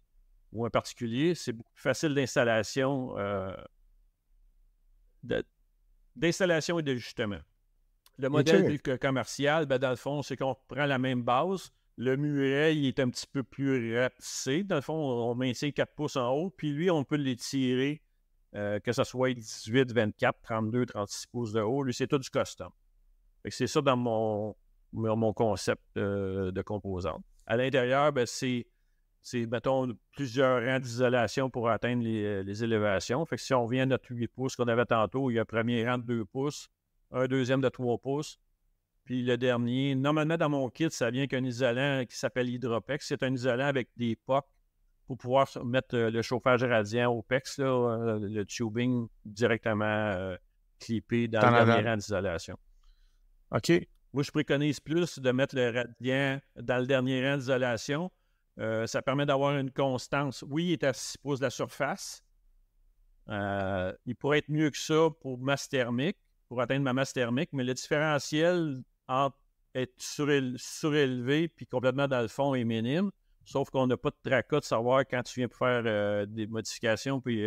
ou un particulier, c'est beaucoup plus facile d'installation et d'ajustement. Le modèle commercial, ben dans le fond, c'est qu'on prend la même base. Le muret, il est un petit peu plus rapetissé. Dans le fond, on maintient 4 pouces en haut. Puis lui, on peut l'étirer, que ce soit 18, 24, 32, 36 pouces de haut. Lui, c'est tout du custom. Fait que c'est ça dans mon concept de composante. À l'intérieur, ben, c'est, mettons, plusieurs rangs d'isolation pour atteindre les élévations. Fait que si on revient à notre 8 pouces qu'on avait tantôt, il y a un premier rang de 2 pouces, un deuxième de 3 pouces, puis le dernier. Normalement, dans mon kit, ça vient qu'un isolant qui s'appelle Hydropex. C'est un isolant avec des pocs pour pouvoir mettre le chauffage radiant au PEX, là, le tubing directement clippé dans le dernier rang d'isolation. OK. Moi, je préconise plus de mettre le radiant dans le dernier rang d'isolation. Ça permet d'avoir une constance. Oui, il est à 6 pouces de la surface. Il pourrait être mieux que ça pour masse thermique, pour atteindre ma masse thermique, mais le différentiel entre être surélevé puis complètement dans le fond est minime, sauf qu'on n'a pas de tracas de savoir quand tu viens pour faire des modifications puis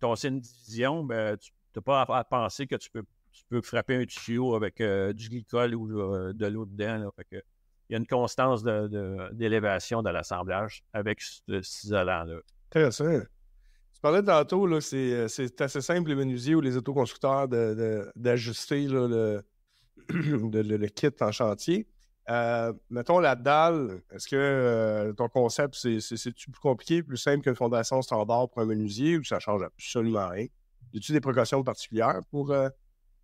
tasser une division, ben, tu n'as pas à penser que tu peux frapper un tuyau avec du glycol ou de l'eau dedans. Là. Fait que, il y a une constance d'élévation dans l'assemblage avec cet isolant-là. Intéressant. Tu parlais tantôt, là, c'est assez simple, les menuisiers ou les autoconstructeurs, d'ajuster là, le kit en chantier. Mettons la dalle, est-ce que ton concept, c'est-tu plus compliqué, plus simple qu'une fondation standard pour un menuisier ou ça change absolument rien? Y a-tu des précautions particulières pour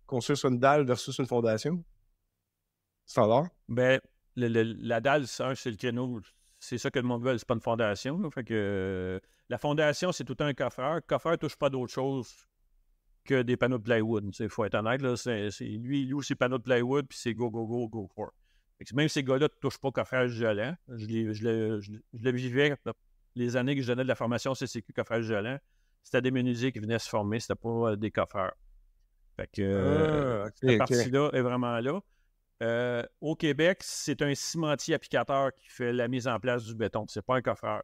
construire sur une dalle versus une fondation standard? Ben, la dalle, c'est le créneau. C'est ça que le monde veut, c'est pas une fondation. Là. Fait que la fondation, c'est tout un coffreur. Le coffreur ne touche pas d'autre chose que des panneaux de plywood. Il faut être honnête. Là, lui, il loue ses panneaux de plywood, puis c'est go for. Fait que même ces gars-là ne touchent pas au coffrage isolant. Je le vivais les années que je donnais de la formation CCQ coffrage isolant. C'était des menuisiers qui venaient se former, c'était pas des coffreurs. Fait que cette partie-là est vraiment là. Au Québec, c'est un cimentier applicateur qui fait la mise en place du béton. C'est pas un coffreur.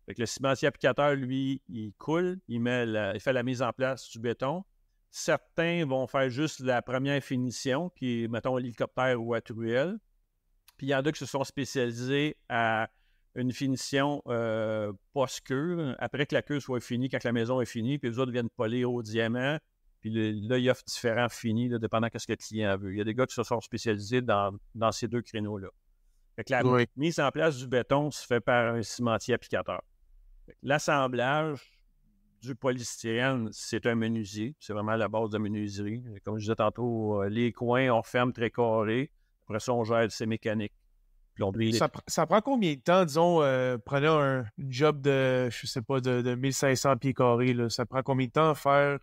Fait que le cimentier applicateur, lui, il coule, il fait la mise en place du béton. Certains vont faire juste la première finition, qui est, mettons, l'hélicoptère ou à truelle. Puis il y en a qui se sont spécialisés à une finition post-queue, après que la queue soit finie, quand la maison est finie, puis les autres viennent polir au diamant. Puis là, il offre différents finis, là, dépendant de ce que le client veut. Il y a des gars qui se sont spécialisés dans ces deux créneaux-là. Fait que la mise en place du béton se fait par un cimentier applicateur. L'assemblage du polystyrène, c'est un menuisier. C'est vraiment la base de la menuiserie. Comme je disais tantôt, les coins, on ferme très carré. Après ça, on gère ces mécaniques. Ça prend combien de temps, disons, prenez un job de, je sais pas, de 1500 pieds carrés, là. Ça prend combien de temps à faire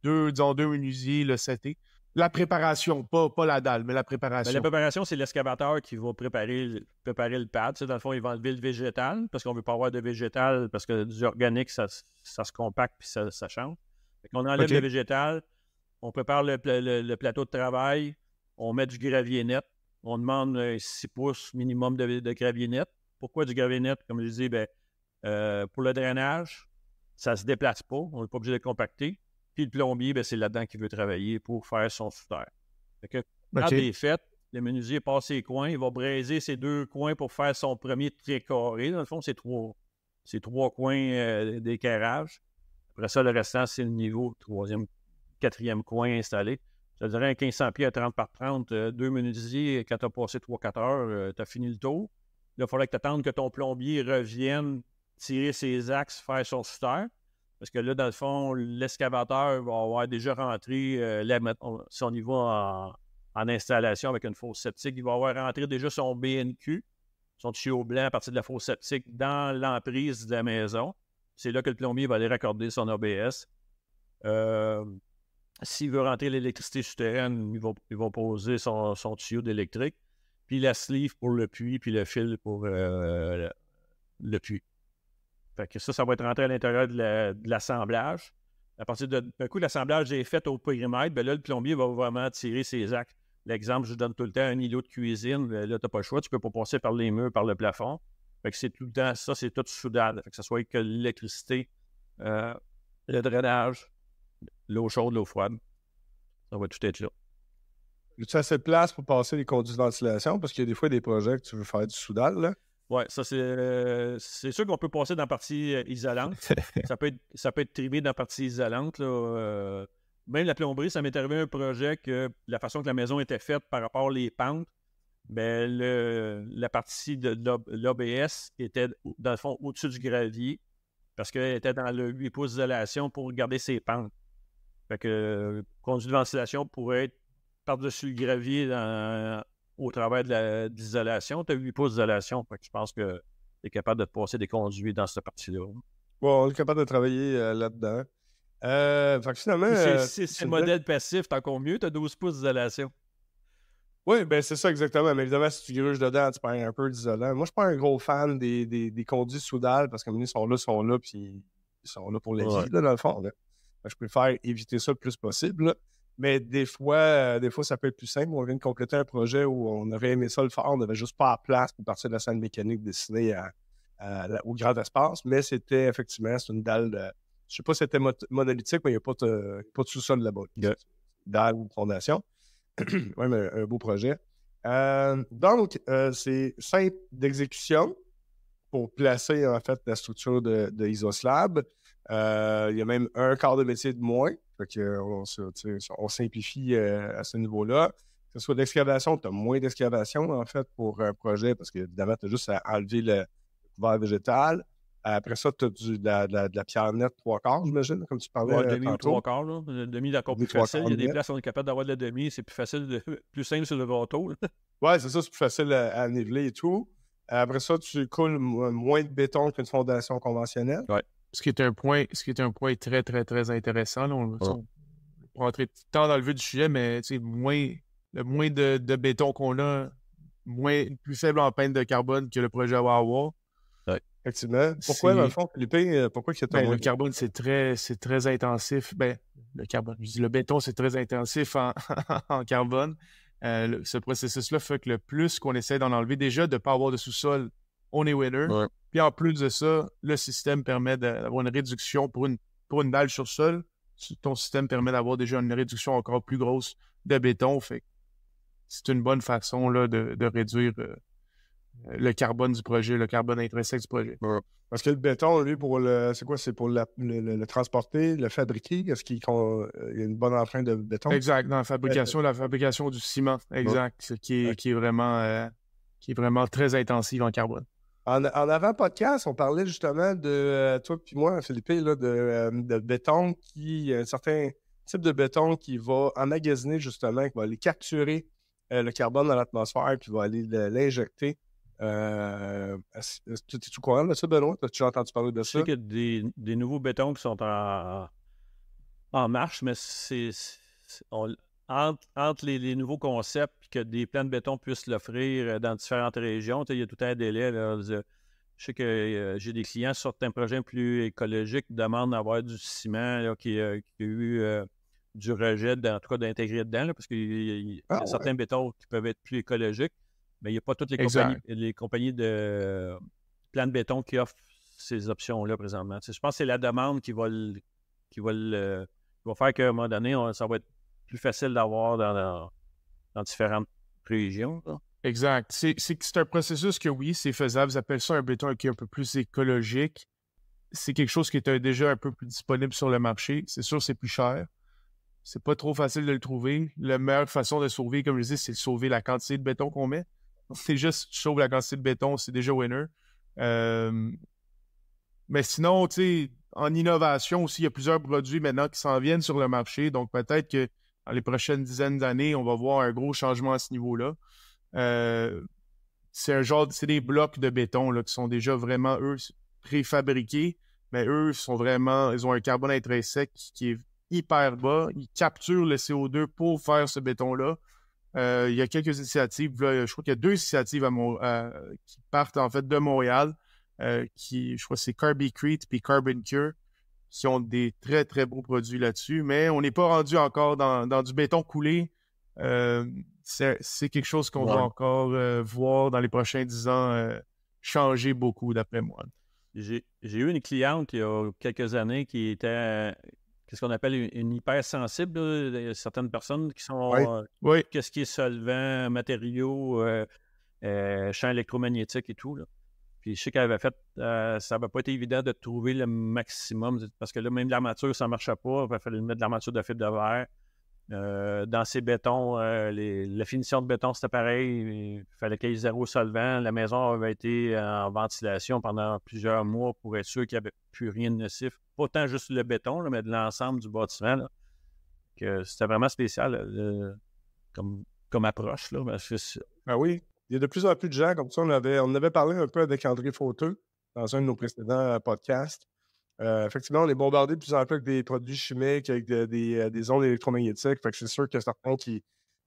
deux menuisiers, le setter? La préparation, pas la dalle, mais la préparation. Ben, la préparation, c'est l'excavateur qui va préparer le pad. Dans le fond, il va enlever le végétal, parce qu'on ne veut pas avoir de végétal, parce que du organique, ça se compacte puis ça change. On enlève le végétal, on prépare le plateau de travail, on met du gravier net, on demande 6 pouces minimum de gravier net. Pourquoi du gravier net? Comme je disais, pour le drainage, ça ne se déplace pas, on n'est pas obligé de compacter. Puis le plombier, c'est là-dedans qu'il veut travailler pour faire son sous-terre. Quand c'est fait, le menuisier passe ses coins, il va braiser ses 2 coins pour faire son premier trait carré. Dans le fond, c'est 3 coins d'éclairage. Après ça, le restant, c'est le niveau 3e, 4e coin installé. Ça dirait un 1500 pieds à 30 par 30, 2 menuisiers, quand tu as passé 3-4 heures, tu as fini le tour. Là, il faudrait que tu attendes que ton plombier revienne tirer ses axes, faire son sous-terre. Parce que là, dans le fond, l'excavateur va avoir déjà rentré, si on y va en installation avec une fosse septique. Il va avoir rentré déjà son BNQ, son tuyau blanc à partir de la fosse septique dans l'emprise de la maison. C'est là que le plombier va aller raccorder son ABS. S'il veut rentrer l'électricité souterraine, il va poser son tuyau d'électrique, puis la sleeve pour le puits, puis le fil pour le puits. Fait que ça va être rentré à l'intérieur de l'assemblage. À partir d'un coup, l'assemblage est fait au périmètre, bien là, le plombier va vraiment tirer ses actes. L'exemple, je donne tout le temps un îlot de cuisine. Là, tu n'as pas le choix, tu ne peux pas passer par les murs, par le plafond. Fait que c'est tout le temps, ça, c'est tout soudable. Fait que ce soit que l'électricité, le drainage, l'eau chaude, l'eau froide. Ça va tout être là. As-tu assez de place pour passer les conduits de ventilation? Parce qu'il y a des fois des projets que tu veux faire du soudage, là. Oui, ça, c'est sûr qu'on peut passer dans la partie isolante. ça peut être tribé dans la partie isolante, là. Même la plomberie, ça m'est arrivé un projet que la façon que la maison était faite par rapport aux pentes, ben la partie de l'ABS était, dans le fond, au-dessus du gravier parce qu'elle était dans le 8 pouces d'isolation pour garder ses pentes. Fait que conduit de ventilation pourrait être par-dessus le gravier au travers de l'isolation. Tu as 8 pouces d'isolation. Fait que je pense que tu es capable de te passer des conduits dans cette partie-là. Bon, on est capable de travailler là-dedans. Fait que finalement... c'est le modèle passif, t'as encore mieux, tu as 12 pouces d'isolation. Oui, ben c'est ça exactement. Mais évidemment, si tu gruges dedans, tu perds un peu d'isolant. Moi, je ne suis pas un gros fan des conduits soudales parce que ils sont là, puis ils sont là pour la vie, là, dans le fond. Là. Je préfère éviter ça le plus possible. Là. Mais des fois, ça peut être plus simple. On vient de compléter un projet où on aurait aimé ça le faire. On n'avait juste pas la place pour partir de la salle mécanique destinée au grand espace. Mais c'était effectivement, c'est une dalle de... Je sais pas si c'était monolithique, mais il n'y a pas de sous-sol là-bas. Dalle ou fondation. Oui, mais un beau projet. Donc, c'est simple d'exécution pour placer, en fait, la structure de Isoslab. Il y a même un quart de métier de moins. Fait que, on simplifie à ce niveau-là. Que ce soit d'excavation, tu as moins d'excavation, en fait, pour un projet, parce qu'évidemment, tu as juste à enlever le couvert végétal. Après ça, tu as de la pierre nette 3/4, j'imagine, comme tu parlais. Ouais, demi ou 3/4, là. Le demi, d'accord, plus facile. Il y a des places où on est capable d'avoir de la demi. C'est plus facile, plus simple sur le gâteau. Oui, c'est ça, c'est plus facile à niveler et tout. Après ça, tu coules moins de béton qu'une fondation conventionnelle. Oui. Ce qui est un point très, très, très intéressant. Là, on va rentrer tant dans le vif du sujet, mais le moins de béton qu'on a, plus faible empreinte de carbone que le projet va avoir. Effectivement. Pourquoi, dans le fond, Philippe, pourquoi qu'il y a le carbone, c'est très intensif. Le carbone, je dis le béton, c'est très intensif en carbone. Ce processus-là fait que le plus qu'on essaie d'en enlever, déjà de ne pas avoir de sous-sol, on est winner. Ouais. Puis en plus de ça, le système permet d'avoir une réduction pour une dalle sur sol. Ton système permet d'avoir déjà une réduction encore plus grosse de béton. Fait que c'est une bonne façon là, de réduire le carbone du projet, le carbone intrinsèque du projet. Ouais. Parce que le béton, lui, c'est quoi? C'est pour le transporter, le fabriquer? Est-ce qu'il y a une bonne empreinte de béton? Exact, dans la fabrication du ciment. Exact. Ouais. Qui est vraiment très intensive en carbone. En avant-podcast, on parlait justement de toi et moi, Philippe, là, de béton un certain type de béton qui va emmagasiner justement, qui va aller capturer le carbone dans l'atmosphère puis va aller l'injecter. Tu es-tu au courant de ça, Benoît? As-tu entendu parler de ça? Je sais qu'il y a des nouveaux bétons qui sont en marche, mais entre les nouveaux concepts et que des plans de béton puissent l'offrir dans différentes régions, il y a tout un délai. Là. Je sais que j'ai des clients sur certains projets plus écologiques qui demandent d'avoir du ciment là, qui a eu du rejet, en tout cas d'intégrer dedans, là, parce qu'il y a certains bétons qui peuvent être plus écologiques. Mais il n'y a pas toutes les compagnies de plans de béton qui offrent ces options-là présentement. Je pense que c'est la demande qui va faire qu'à un moment donné, ça va être plus facile d'avoir dans différentes régions. Là. Exact. C'est un processus que oui, c'est faisable. Ils appellent ça un béton qui est un peu plus écologique. C'est quelque chose qui est déjà un peu plus disponible sur le marché. C'est sûr, c'est plus cher. C'est pas trop facile de le trouver. La meilleure façon de sauver, comme je dis, c'est de sauver la quantité de béton qu'on met. C'est juste, tu sauves la quantité de béton, c'est déjà winner. Mais sinon, tu sais, en innovation aussi, il y a plusieurs produits maintenant qui s'en viennent sur le marché. Donc, peut-être qu'il dans les prochaines dizaines d'années, on va voir un gros changement à ce niveau-là. C'est des blocs de béton là, qui sont déjà vraiment, eux, préfabriqués, mais eux, ils ont un carbone intrinsèque qui est hyper bas. Ils capturent le CO2 pour faire ce béton-là. Il y a quelques initiatives, là, je crois qu'il y a 2 initiatives qui partent en fait de Montréal, je crois que c'est Carbicrete puis Carbon Cure, qui ont des très, très beaux produits là-dessus, mais on n'est pas rendu encore dans du béton coulé. C'est quelque chose qu'on va encore voir dans les prochains 10 ans changer beaucoup, d'après moi. J'ai eu une cliente il y a quelques années qui était qu'est-ce qu'on appelle une hypersensible. Il y a certaines personnes qui sont qu'est-ce qui est solvant, matériaux, champs électromagnétiques et tout. Là. Puis je sais qu'elle avait fait, ça n'avait pas été évident de trouver le maximum, parce que là, même l'armature, ça ne marchait pas. Il fallait mettre de l'armature de fibre de verre. Dans ces bétons, la finition de béton, c'était pareil. Il fallait qu'il y ait 0 solvant. La maison avait été en ventilation pendant plusieurs mois pour être sûr qu'il n'y avait plus rien de nocif. Pas tant juste le béton, là, mais de l'ensemble du bâtiment. Là. Que c'était vraiment spécial comme approche. Là, parce que oui, il y a de plus en plus de gens comme ça. On avait parlé un peu avec André Fauteux dans un de nos précédents podcasts. Effectivement, on est bombardé de plus en plus avec des produits chimiques, avec des ondes électromagnétiques. Fait que c'est sûr qu'il y a certains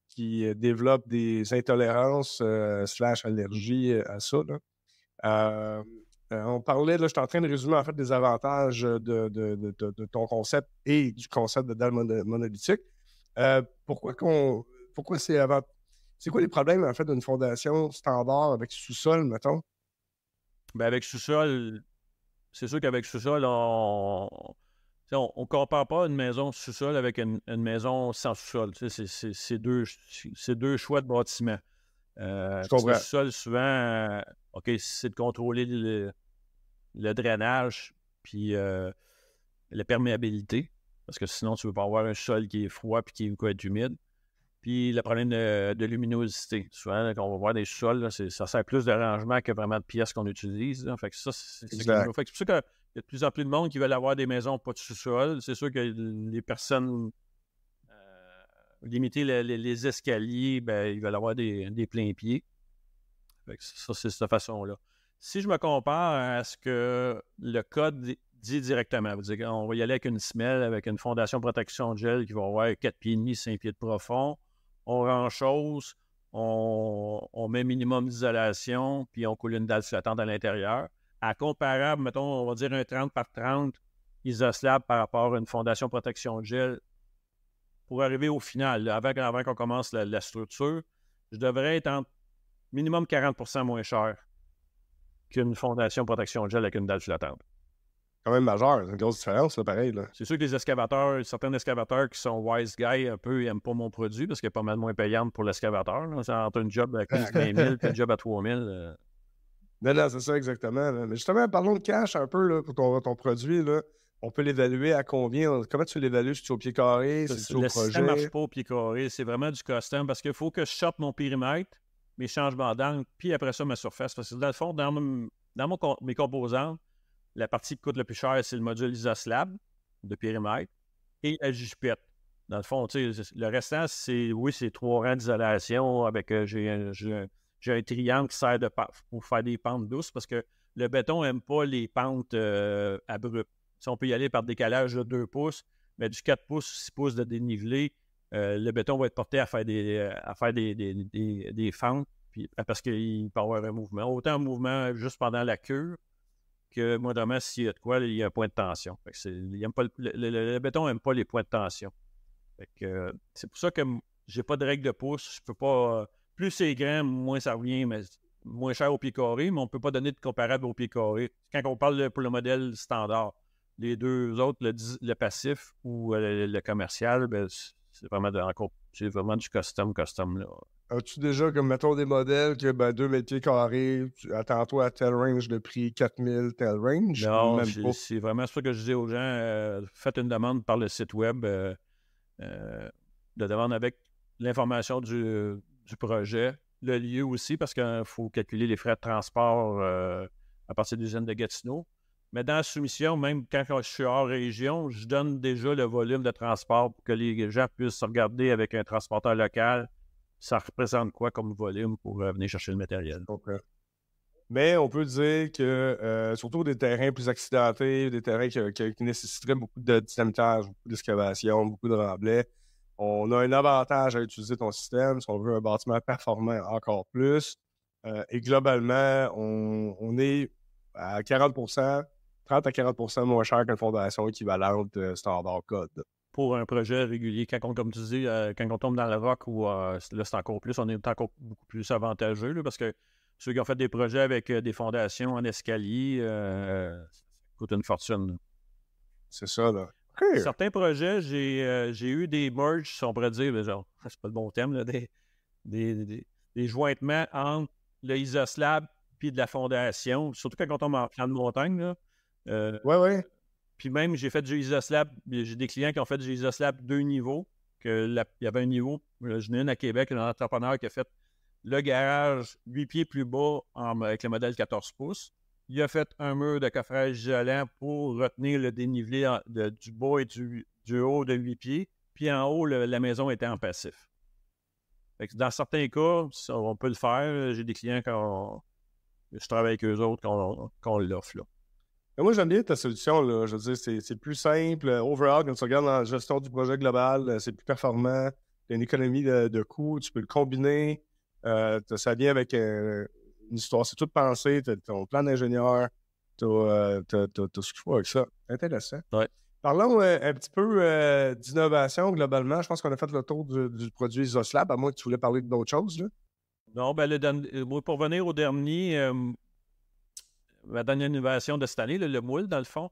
qui développent des intolérances / allergies à ça. Là. On parlait, là, je suis en train de résumer en fait des avantages de ton concept et du concept de dalle monolithique. Pourquoi c'est quoi les problèmes en fait d'une fondation standard avec sous-sol, mettons? Ben avec sous-sol, c'est sûr qu'avec sous-sol, on ne compare pas une maison sous-sol avec une maison sans sous-sol. C'est deux choix de bâtiment. Je comprends. Le sous-sol, souvent, c'est de contrôler le drainage puis la perméabilité. Parce que sinon, tu ne veux pas avoir un sol qui est froid et qui va être humide. Puis le problème de luminosité. Souvent, là, quand on va voir des sous-sols, là, ça sert plus de rangement que vraiment de pièces qu'on utilise. Là. Fait que ça, c'est pour ça qu'il y a de plus en plus de monde qui veulent avoir des maisons pas de sous-sol. C'est sûr que les personnes limiter les escaliers, ben, ils veulent avoir des pleins pieds. Fait que ça, c'est de cette façon-là. Si je me compare à ce que le code dit directement, on va y aller avec une semelle, avec une fondation protection de gel qui va avoir 4,5 pieds, 5 pieds de profond. On renchose, on met minimum d'isolation, puis on coule une dalle flottante à l'intérieur. À comparable, mettons, on va dire un 30 par 30 isoslab par rapport à une fondation protection de gel, pour arriver au final, là, avant qu'on commence la structure, je devrais être en minimum 40% moins cher qu'une fondation protection de gel avec une dalle flottante. Quand même majeur, c'est une grosse différence, là, pareil. Là. C'est sûr que certains excavateurs qui sont wise guys un peu, ils n'aiment pas mon produit parce qu'il est pas mal moins payant pour l'excavateur. C'est entre une job à 15 000 et une job à 3 000. Non, c'est ça exactement. Là. Mais justement, parlons de cash un peu là, pour ton produit. Là. On peut l'évaluer à combien? Comment tu l'évalues? C'est-tu au pied carré? C'est-tu au projet? Le système ne marche pas au pied carré. C'est vraiment du custom parce qu'il faut que je chope mon périmètre, mes changements d'angle, puis après ça, ma surface. Parce que dans le fond, dans mes composantes, la partie qui coûte le plus cher, c'est le module isoslab de périmètre et la jupette. Dans le fond, le restant, c'est 3 rangs d'isolation avec j'ai un triangle qui sert pour faire des pentes douces parce que le béton n'aime pas les pentes abruptes. Si on peut y aller par décalage de 2 pouces, mais du 4 pouces, 6 pouces de dénivelé, le béton va être porté à faire des fentes parce qu'il peut y avoir un mouvement. Autant un mouvement juste pendant la cure que, moindrement, s'il y a de quoi, il y a un point de tension. Le béton n'aime pas les points de tension. C'est pour ça que j'ai pas de règle de pouce. Je peux pas... plus c'est grand, moins ça revient, mais moins cher au pied carré, mais on ne peut pas donner de comparable au pied carré. Quand on parle pour le modèle standard, les deux autres, le passif ou le commercial, ben, c'est vraiment du custom là. As-tu déjà, comme mettons des modèles que 2 mètres pieds carrés, attends-toi à tel range de prix, 4000, tel range? Non, c'est vraiment ça que je dis aux gens. Faites une demande par le site web de demande avec l'information du projet, le lieu aussi, parce qu'il faut calculer les frais de transport à partir de l'usine de Gatineau. Mais dans la soumission, même quand je suis hors région, je donne déjà le volume de transport pour que les gens puissent regarder avec un transporteur local. Ça représente quoi comme volume pour venir chercher le matériel. Okay. Mais on peut dire que, surtout des terrains plus accidentés, des terrains qui nécessiteraient beaucoup de dynamitage, beaucoup d'excavation, beaucoup de remblais, on a un avantage à utiliser ton système si on veut un bâtiment performant encore plus. Et globalement, on est à 30 à 40 moins cher qu'une fondation équivalente standard code. Pour un projet régulier, comme tu dis, quand on tombe dans le rock, là, c'est encore plus, on est encore beaucoup plus avantageux là, parce que ceux qui ont fait des projets avec des fondations en escalier, ça coûte une fortune. Là. C'est ça, là. Okay. Certains projets, j'ai eu des merges, si on pourrait dire, mais genre, c'est pas le bon terme, là, des jointements entre le isoslab puis de la fondation, surtout quand on tombe en plan de montagne. Là, ouais. Puis même, j'ai fait du isoslab, j'ai des clients qui ont fait du isoslab 2 niveaux, il y avait un niveau, j'en ai une à Québec, un entrepreneur qui a fait le garage 8 pieds plus bas avec le modèle 14 pouces. Il a fait un mur de coffrage isolant pour retenir le dénivelé du bas et du haut de 8 pieds. Puis en haut, la maison était en passif. Fait que dans certains cas, on peut le faire. J'ai des clients quand je travaille avec eux autres qu'on l'offre. Là. Mais moi, j'aime bien ta solution. Là. Je veux dire, c'est plus simple. Overall, quand tu regardes dans la gestion du projet global, c'est plus performant. Tu as une économie de coûts. Tu peux le combiner. Ça vient avec une histoire. C'est tout pensé. Tu as ton plan d'ingénieur. Tu as ce qu'il faut avec ça. Intéressant. Ouais. Parlons un petit peu d'innovation globalement. Je pense qu'on a fait le tour du produit Isoslab, à moins que tu voulais parler d'autres choses. Là. Non, pour venir au dernier, ma dernière innovation de cette année, le moule, dans le fond.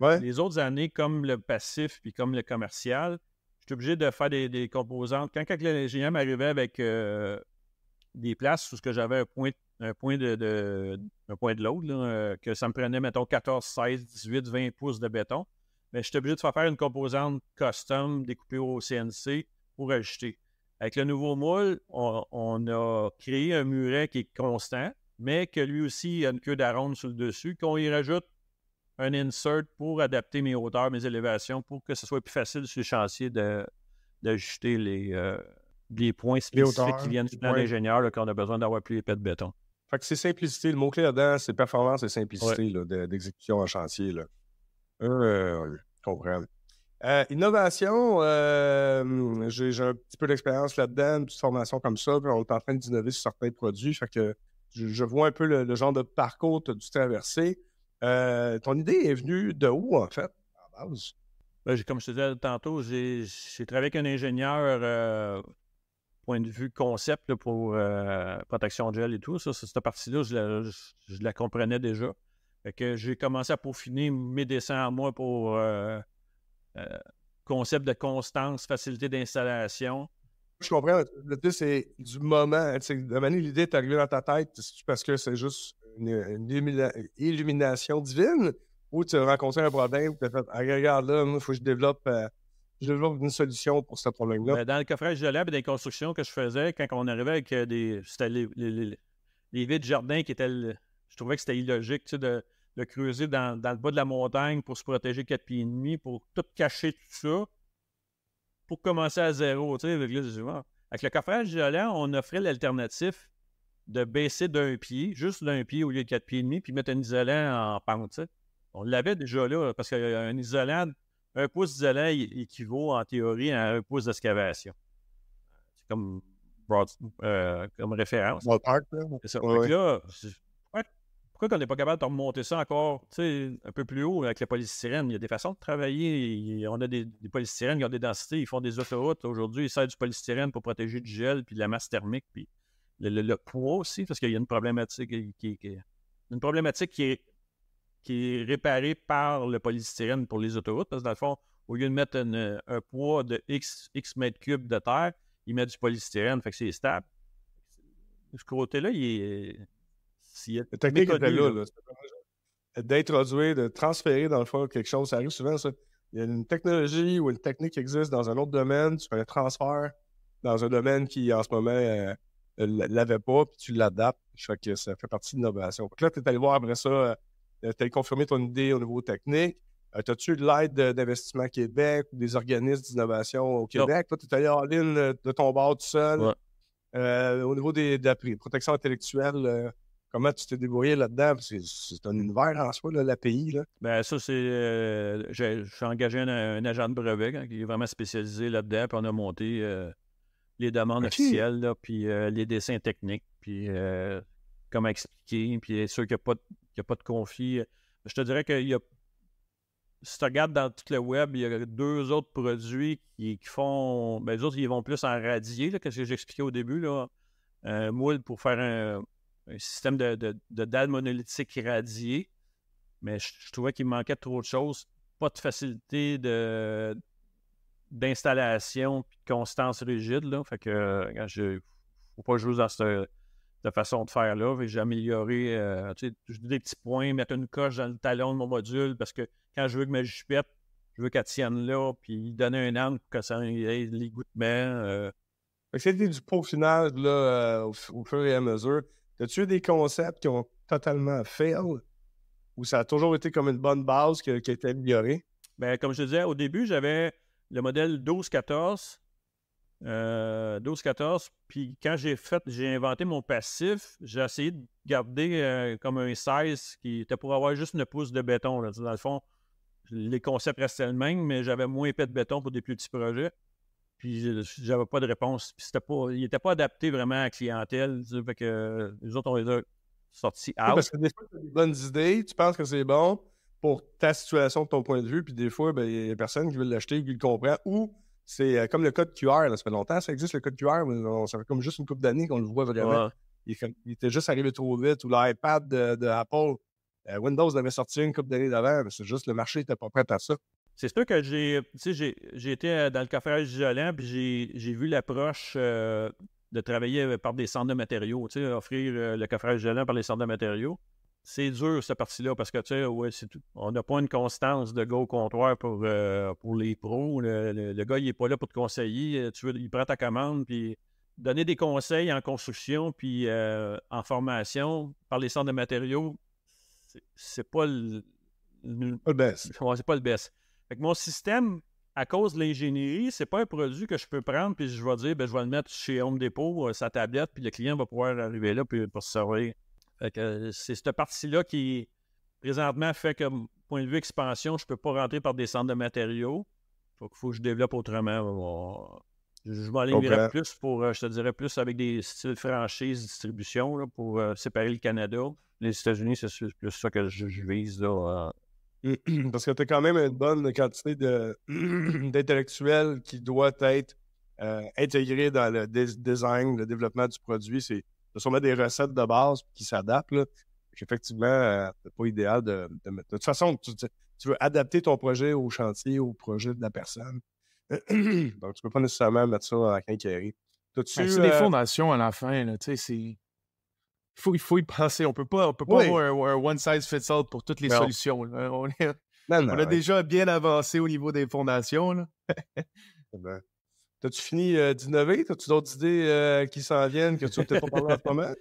Les autres années, comme le passif puis comme le commercial, je suis obligé de faire des composantes. Quand le GM arrivait avec des places où j'avais un point de load, là, que ça me prenait, mettons, 14, 16, 18, 20 pouces de béton, mais j'étais obligé de faire une composante custom découpée au CNC pour ajouter. Avec le nouveau moule, on a créé un muret qui est constant, mais que lui aussi a une queue d'aronde sur le dessus, qu'on y rajoute un insert pour adapter mes hauteurs, mes élévations, pour que ce soit plus facile sur le chantier d'ajuster les points spécifiques qui viennent du plan d'ingénieur qu'on a besoin d'avoir plus épais de béton. Fait que c'est simplicité. Le mot-clé là-dedans, c'est performance et simplicité là, d'exécution en chantier. Là. Je comprends. Innovation, j'ai un petit peu d'expérience là-dedans, une petite formation comme ça, puis on est en train d'innover sur certains produits. Fait que je vois un peu le genre de parcours que tu as dû traverser. Ton idée est venue de où, en fait, à la base? Comme je te disais tantôt, j'ai travaillé avec un ingénieur point de vue concept là, pour protection de gel et tout. Cette partie-là, je la comprenais déjà. Fait que j'ai commencé à peaufiner mes dessins à moi pour concept de constance, facilité d'installation. Je comprends. Le plus, c'est du moment. De manière, l'idée est arrivée dans ta tête, c'est parce que c'est juste une illumination divine ou tu as rencontré un problème et tu as fait regarde là, il faut que je développe une solution pour ce problème-là. Dans le coffrage de lab et des constructions que je faisais, quand on arrivait avec c'était les vides jardins qui étaient. Je trouvais que c'était illogique de creuser dans le bas de la montagne pour se protéger 4 pieds et demi, pour tout cacher tout ça, pour commencer à zéro. Avec le coffrage isolant, on offrait l'alternative de baisser d'un pied, juste d'un pied au lieu de 4 pieds et demi, puis mettre un isolant en pente. T'sais. On l'avait déjà là, parce qu'un isolant, un pouce d'isolant équivaut en théorie à un pouce d'excavation. C'est comme référence. Ballpark, là. C'est ça. Ouais. Là, pourquoi on n'est pas capable de remonter ça encore un peu plus haut avec la polystyrène? Il y a des façons de travailler. On a des polystyrènes qui ont des densités. Ils font des autoroutes. Aujourd'hui, ils servent du polystyrène pour protéger du gel puis de la masse thermique. Puis le poids aussi, parce qu'il y a une problématique qui est réparée par le polystyrène pour les autoroutes. Parce que dans le fond, au lieu de mettre un poids de X mètres cubes de terre, ils mettent du polystyrène. Fait que c'est stable. Ce côté-là, La technique était là. D'introduire, de transférer dans le fond quelque chose. Ça arrive souvent, ça. Il y a une technologie ou une technique qui existe dans un autre domaine, tu fais un transfert dans un domaine qui, en ce moment, ne l'avait pas, puis tu l'adaptes. Fait que ça fait partie de l'innovation. Là, tu es allé voir après ça Tu as confirmé ton idée au niveau technique. As-tu eu de l'aide d'Investissement Québec ou des organismes d'innovation au Québec? Toi, tu es allé all-in de ton bord tout seul. Ouais. Au niveau de la protection intellectuelle, comment tu t'es débrouillé là-dedans? Parce que c'est un univers en soi, là, l'API. Là. Ben ça, c'est... j'ai engagé un agent de brevet qui est vraiment spécialisé là-dedans, puis on a monté les demandes officielles, là, puis les dessins techniques, puis comment expliquer, puis être sûr qu'il n'y a pas de conflit. Je te dirais qu'il y a... Si tu regardes dans tout le web, il y a 2 autres produits qui font... Ben, les autres, ils vont plus en radier, là, que ce que j'expliquais au début, là. Un moule pour faire un système de dalles monolithiques radiées. Mais je trouvais qu'il me manquait trop de choses. Pas de facilité d'installation et de constance rigide, là. Fait que faut pas jouer dans cette façon de faire là. J'ai amélioré des petits points, mettre une coche dans le talon de mon module parce que quand je veux que ma jupette, je veux qu'elle tienne là, puis donner un angle pour que ça ait l'égouttement. C'était du peaufinage là, au fur et à mesure. As-tu eu des concepts qui ont totalement fail ou ça a toujours été comme une bonne base qui a été améliorée? Ben, comme je te disais, au début, j'avais le modèle 12-14. 12-14, puis quand j'ai inventé mon passif, j'ai essayé de garder comme un 16 qui était pour avoir juste une pouce de béton. Là. Dans le fond, les concepts restaient les mêmes, mais j'avais moins épais de béton pour des plus petits projets. Puis j'avais pas de réponse. Puis il n'était pas adapté vraiment à la clientèle. Fait que les autres, on les a sortis out. Parce que des fois, tu as des bonnes idées, tu penses que c'est bon pour ta situation, de ton point de vue, puis des fois, il y a personne qui veut l'acheter ou qui le comprend, ou c'est comme le code QR, là, ça fait longtemps ça existe le code QR, mais ça fait comme juste une couple d'années qu'on le voit vraiment. Ouais. Il était juste arrivé trop vite, ou l'iPad de Apple. Windows avait sorti une couple d'années d'avant, mais c'est juste le marché n'était pas prêt à ça. C'est sûr que j'ai été dans le coffrage isolant, puis j'ai vu l'approche de travailler par des centres de matériaux, offrir le coffrage isolant par les centres de matériaux. C'est dur, cette partie-là, parce que, on n'a pas une constance de gars au comptoir pour les pros. Le gars, il n'est pas là pour te conseiller. Il prend ta commande, puis donner des conseils en construction, puis en formation par les centres de matériaux, c'est pas le best. Ouais, c'est pas le best. Fait que mon système, à cause de l'ingénierie, c'est pas un produit que je peux prendre, puis je vais dire, je vais le mettre chez Home Depot, sa tablette, puis le client va pouvoir arriver là pour se servir. Fait que c'est cette partie-là qui, présentement, fait que, point de vue expansion, je ne peux pas rentrer par des centres de matériaux. Faut que je développe autrement. Je m'alignerais plus pour, je te dirais, plus avec des styles franchise, distribution, là, pour séparer le Canada. Les États-Unis, c'est plus ça que je vise, là. Parce que tu as quand même une bonne quantité d'intellectuels qui doit être intégré dans le design, le développement du produit. C'est sûrement des recettes de base qui s'adaptent. Effectivement, c'est pas idéal de mettre. De toute façon, tu veux adapter ton projet au chantier, au projet de la personne. Donc, tu peux pas nécessairement mettre ça en quincaillerie. C'est des fondations à la fin. Là, il faut y penser. On peut pas avoir un one size fits all pour toutes les solutions. Là. On a déjà bien avancé au niveau des fondations. Là. T'as-tu fini d'innover? T'as-tu d'autres idées qui s'en viennent que tu ne t'es pas parlé en ce moment?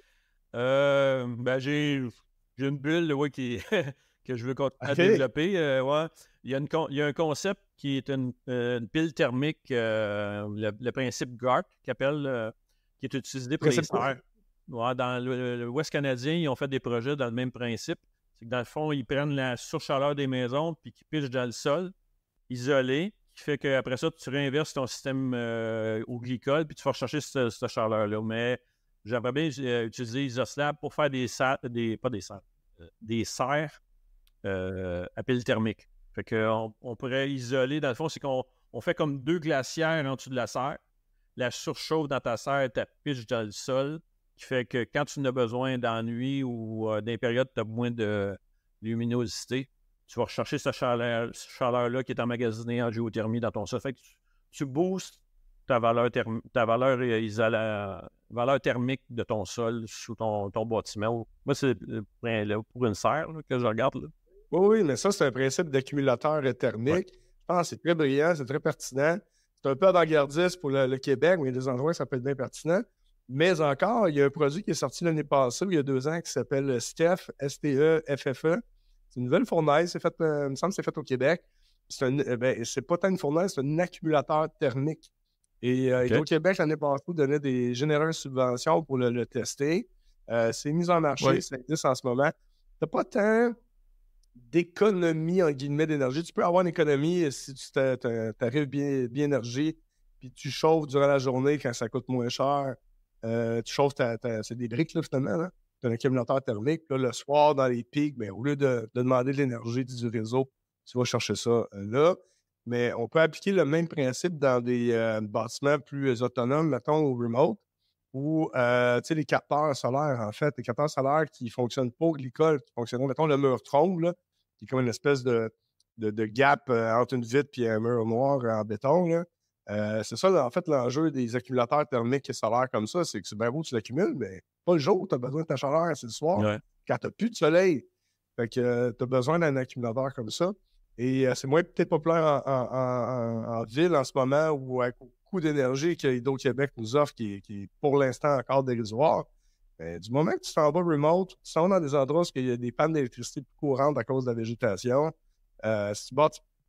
J'ai une bulle là, que je veux continuer à développer. Il y a un concept qui est une pile thermique, le principe GARP, qui est utilisé pour les serres. Ouais, dans l'Ouest canadien, ils ont fait des projets dans le même principe. C'est que dans le fond, ils prennent la surchaleur des maisons puis qu'ils pitchent dans le sol, isolé, qui fait qu'après ça, tu réinverses ton système au glycol puis tu vas rechercher cette chaleur-là. Mais j'aimerais bien utiliser Isoslab pour faire des serres à pile thermique. Fait qu'on pourrait isoler, dans le fond, c'est qu'on fait comme 2 glacières en dessous de la serre. La surchauffe dans ta serre, tu pitches dans le sol, qui fait que quand tu en as besoin d'ennui ou dans des périodes où tu as moins de luminosité, tu vas rechercher cette chaleur-là qui est emmagasinée en géothermie dans ton sol. Fait que tu boostes ta valeur thermique de ton sol sous ton bâtiment. Moi, c'est pour une serre que je regarde. Là. Oui, mais ça, c'est un principe d'accumulateur thermique. Ouais. Je pense que c'est très brillant, c'est très pertinent. C'est un peu avant-gardiste pour le Québec, mais il y a des endroits où ça peut être bien pertinent. Mais encore, il y a un produit qui est sorti l'année passée, il y a 2 ans, qui s'appelle STEFFE, S-T-E-F-F-E, C'est une nouvelle fournaise. Il me semble que c'est fait au Québec. C'est pas tant une fournaise, c'est un accumulateur thermique. Et Hydro-Québec, l'année passée, donnait des généreuses subventions pour le tester. C'est mis en marché, ça existe en ce moment. Tu n'as pas tant d'économie, en guillemets, d'énergie. Tu peux avoir une économie si tu arrives bien énergie, puis tu chauffes durant la journée quand ça coûte moins cher. Tu chauffes, c'est des briques, là, finalement. Là. Tu as un accumulateur thermique. Là, le soir, dans les pics, ben, au lieu de demander de l'énergie du réseau, tu vas chercher ça là. Mais on peut appliquer le même principe dans des bâtiments plus autonomes, mettons, au remote, ou, tu sais, les capteurs solaires, en fait. Les capteurs solaires qui ne fonctionnent pas au glycol, qui fonctionnent, mettons, le mur trombe, là, qui est comme une espèce de gap entre une vitre et un mur noir en béton, là. C'est ça, là, en fait, l'enjeu des accumulateurs thermiques et solaires comme ça, c'est que c'est bien beau, tu l'accumules, mais pas le jour, tu as besoin de ta chaleur, c'est le soir, quand tu n'as plus de soleil. Fait que tu as besoin d'un accumulateur comme ça. Et c'est moins peut-être populaire en ville en ce moment ou avec le coût d'énergie que Hydro-Québec nous offre, qui est pour l'instant encore dérisoire. Mais du moment que tu t'en vas remote, tu t'en vas dans des endroits où il y a des pannes d'électricité plus courantes à cause de la végétation, si tu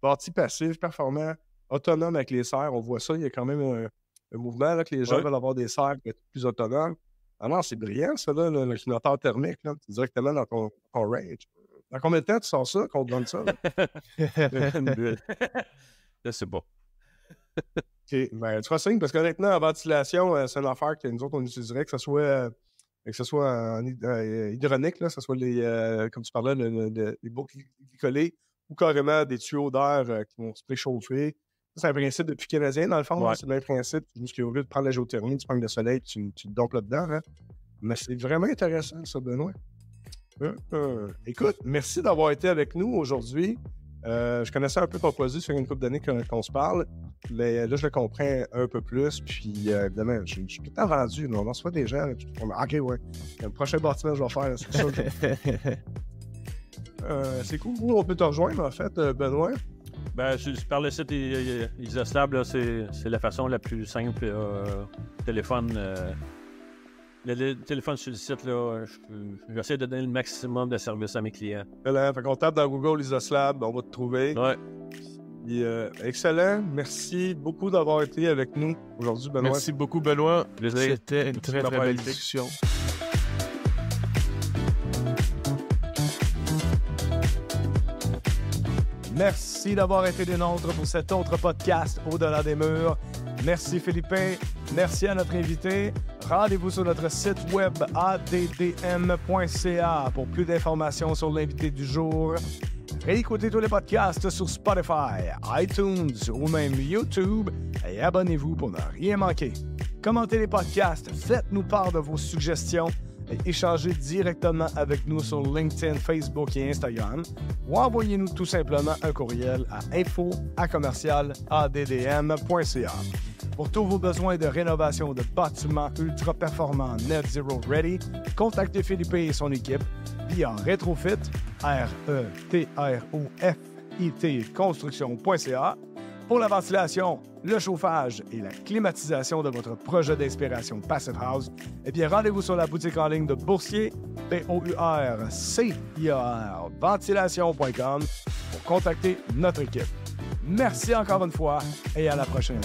bâtis passif, performant, autonome avec les serres, on voit ça, il y a quand même un mouvement là, que les gens veulent avoir des serres pour être plus autonomes. Ah non, c'est brillant ça, là, l'accumulateur thermique, là, directement dans ton range. Dans combien de temps tu sors ça, qu'on te donne ça? Je sais pas. OK. Ben, tu fasses signe, parce qu'honnêtement, en ventilation, c'est une affaire que nous autres, on utiliserait, que ce soit en hydronique, là, que ce soit comme tu parlais, les boucles glycolées ou carrément des tuyaux d'air qui vont se préchauffer. Ça, c'est un principe depuis canadien, dans le fond. Ouais. C'est le même principe. Juste qu'au lieu de prendre la géothermie, tu prends le soleil et tu te dompes là-dedans. Hein? Mais c'est vraiment intéressant, ça, Benoît. Écoute, merci d'avoir été avec nous aujourd'hui. Je connaissais un peu ton produit, ça fait une couple d'années qu'on se parle, mais là, je le comprends un peu plus. Puis, évidemment, je suis tout le temps vendu. On reçoit des gens. OK, ouais. Le prochain bâtiment, je vais faire, c'est ça. C'est cool. Où on peut te rejoindre, en fait, Benoît? Ben, par le site Isoslab, là, c'est la façon la plus simple. Téléphone. Le téléphone sur le site, là, j'essaie de donner le maximum de services à mes clients. Excellent. Fait qu'on tape dans Google Isoslab, on va te trouver. Ouais. Et, excellent. Merci beaucoup d'avoir été avec nous aujourd'hui, Benoît. Merci beaucoup, Benoît. C'était une très, très belle discussion. Merci d'avoir été des nôtres pour cet autre podcast Au-delà des murs. Merci Philippe, merci à notre invité. Rendez-vous sur notre site web addm.ca pour plus d'informations sur l'invité du jour. Réécoutez tous les podcasts sur Spotify, iTunes ou même YouTube et abonnez-vous pour ne rien manquer. Commentez les podcasts, faites-nous part de vos suggestions et échangez directement avec nous sur LinkedIn, Facebook et Instagram ou envoyez-nous tout simplement un courriel à info@addm.ca. Pour tous vos besoins de rénovation de bâtiments ultra performants Net Zero Ready, contactez Philippe et son équipe via Retrofit, RETROFIT construction.ca. Pour la ventilation, le chauffage et la climatisation de votre projet d'inspiration Passive House, eh bien, rendez-vous sur la boutique en ligne de Boursier, BOURCIAR, ventilation.com pour contacter notre équipe. Merci encore une fois et à la prochaine.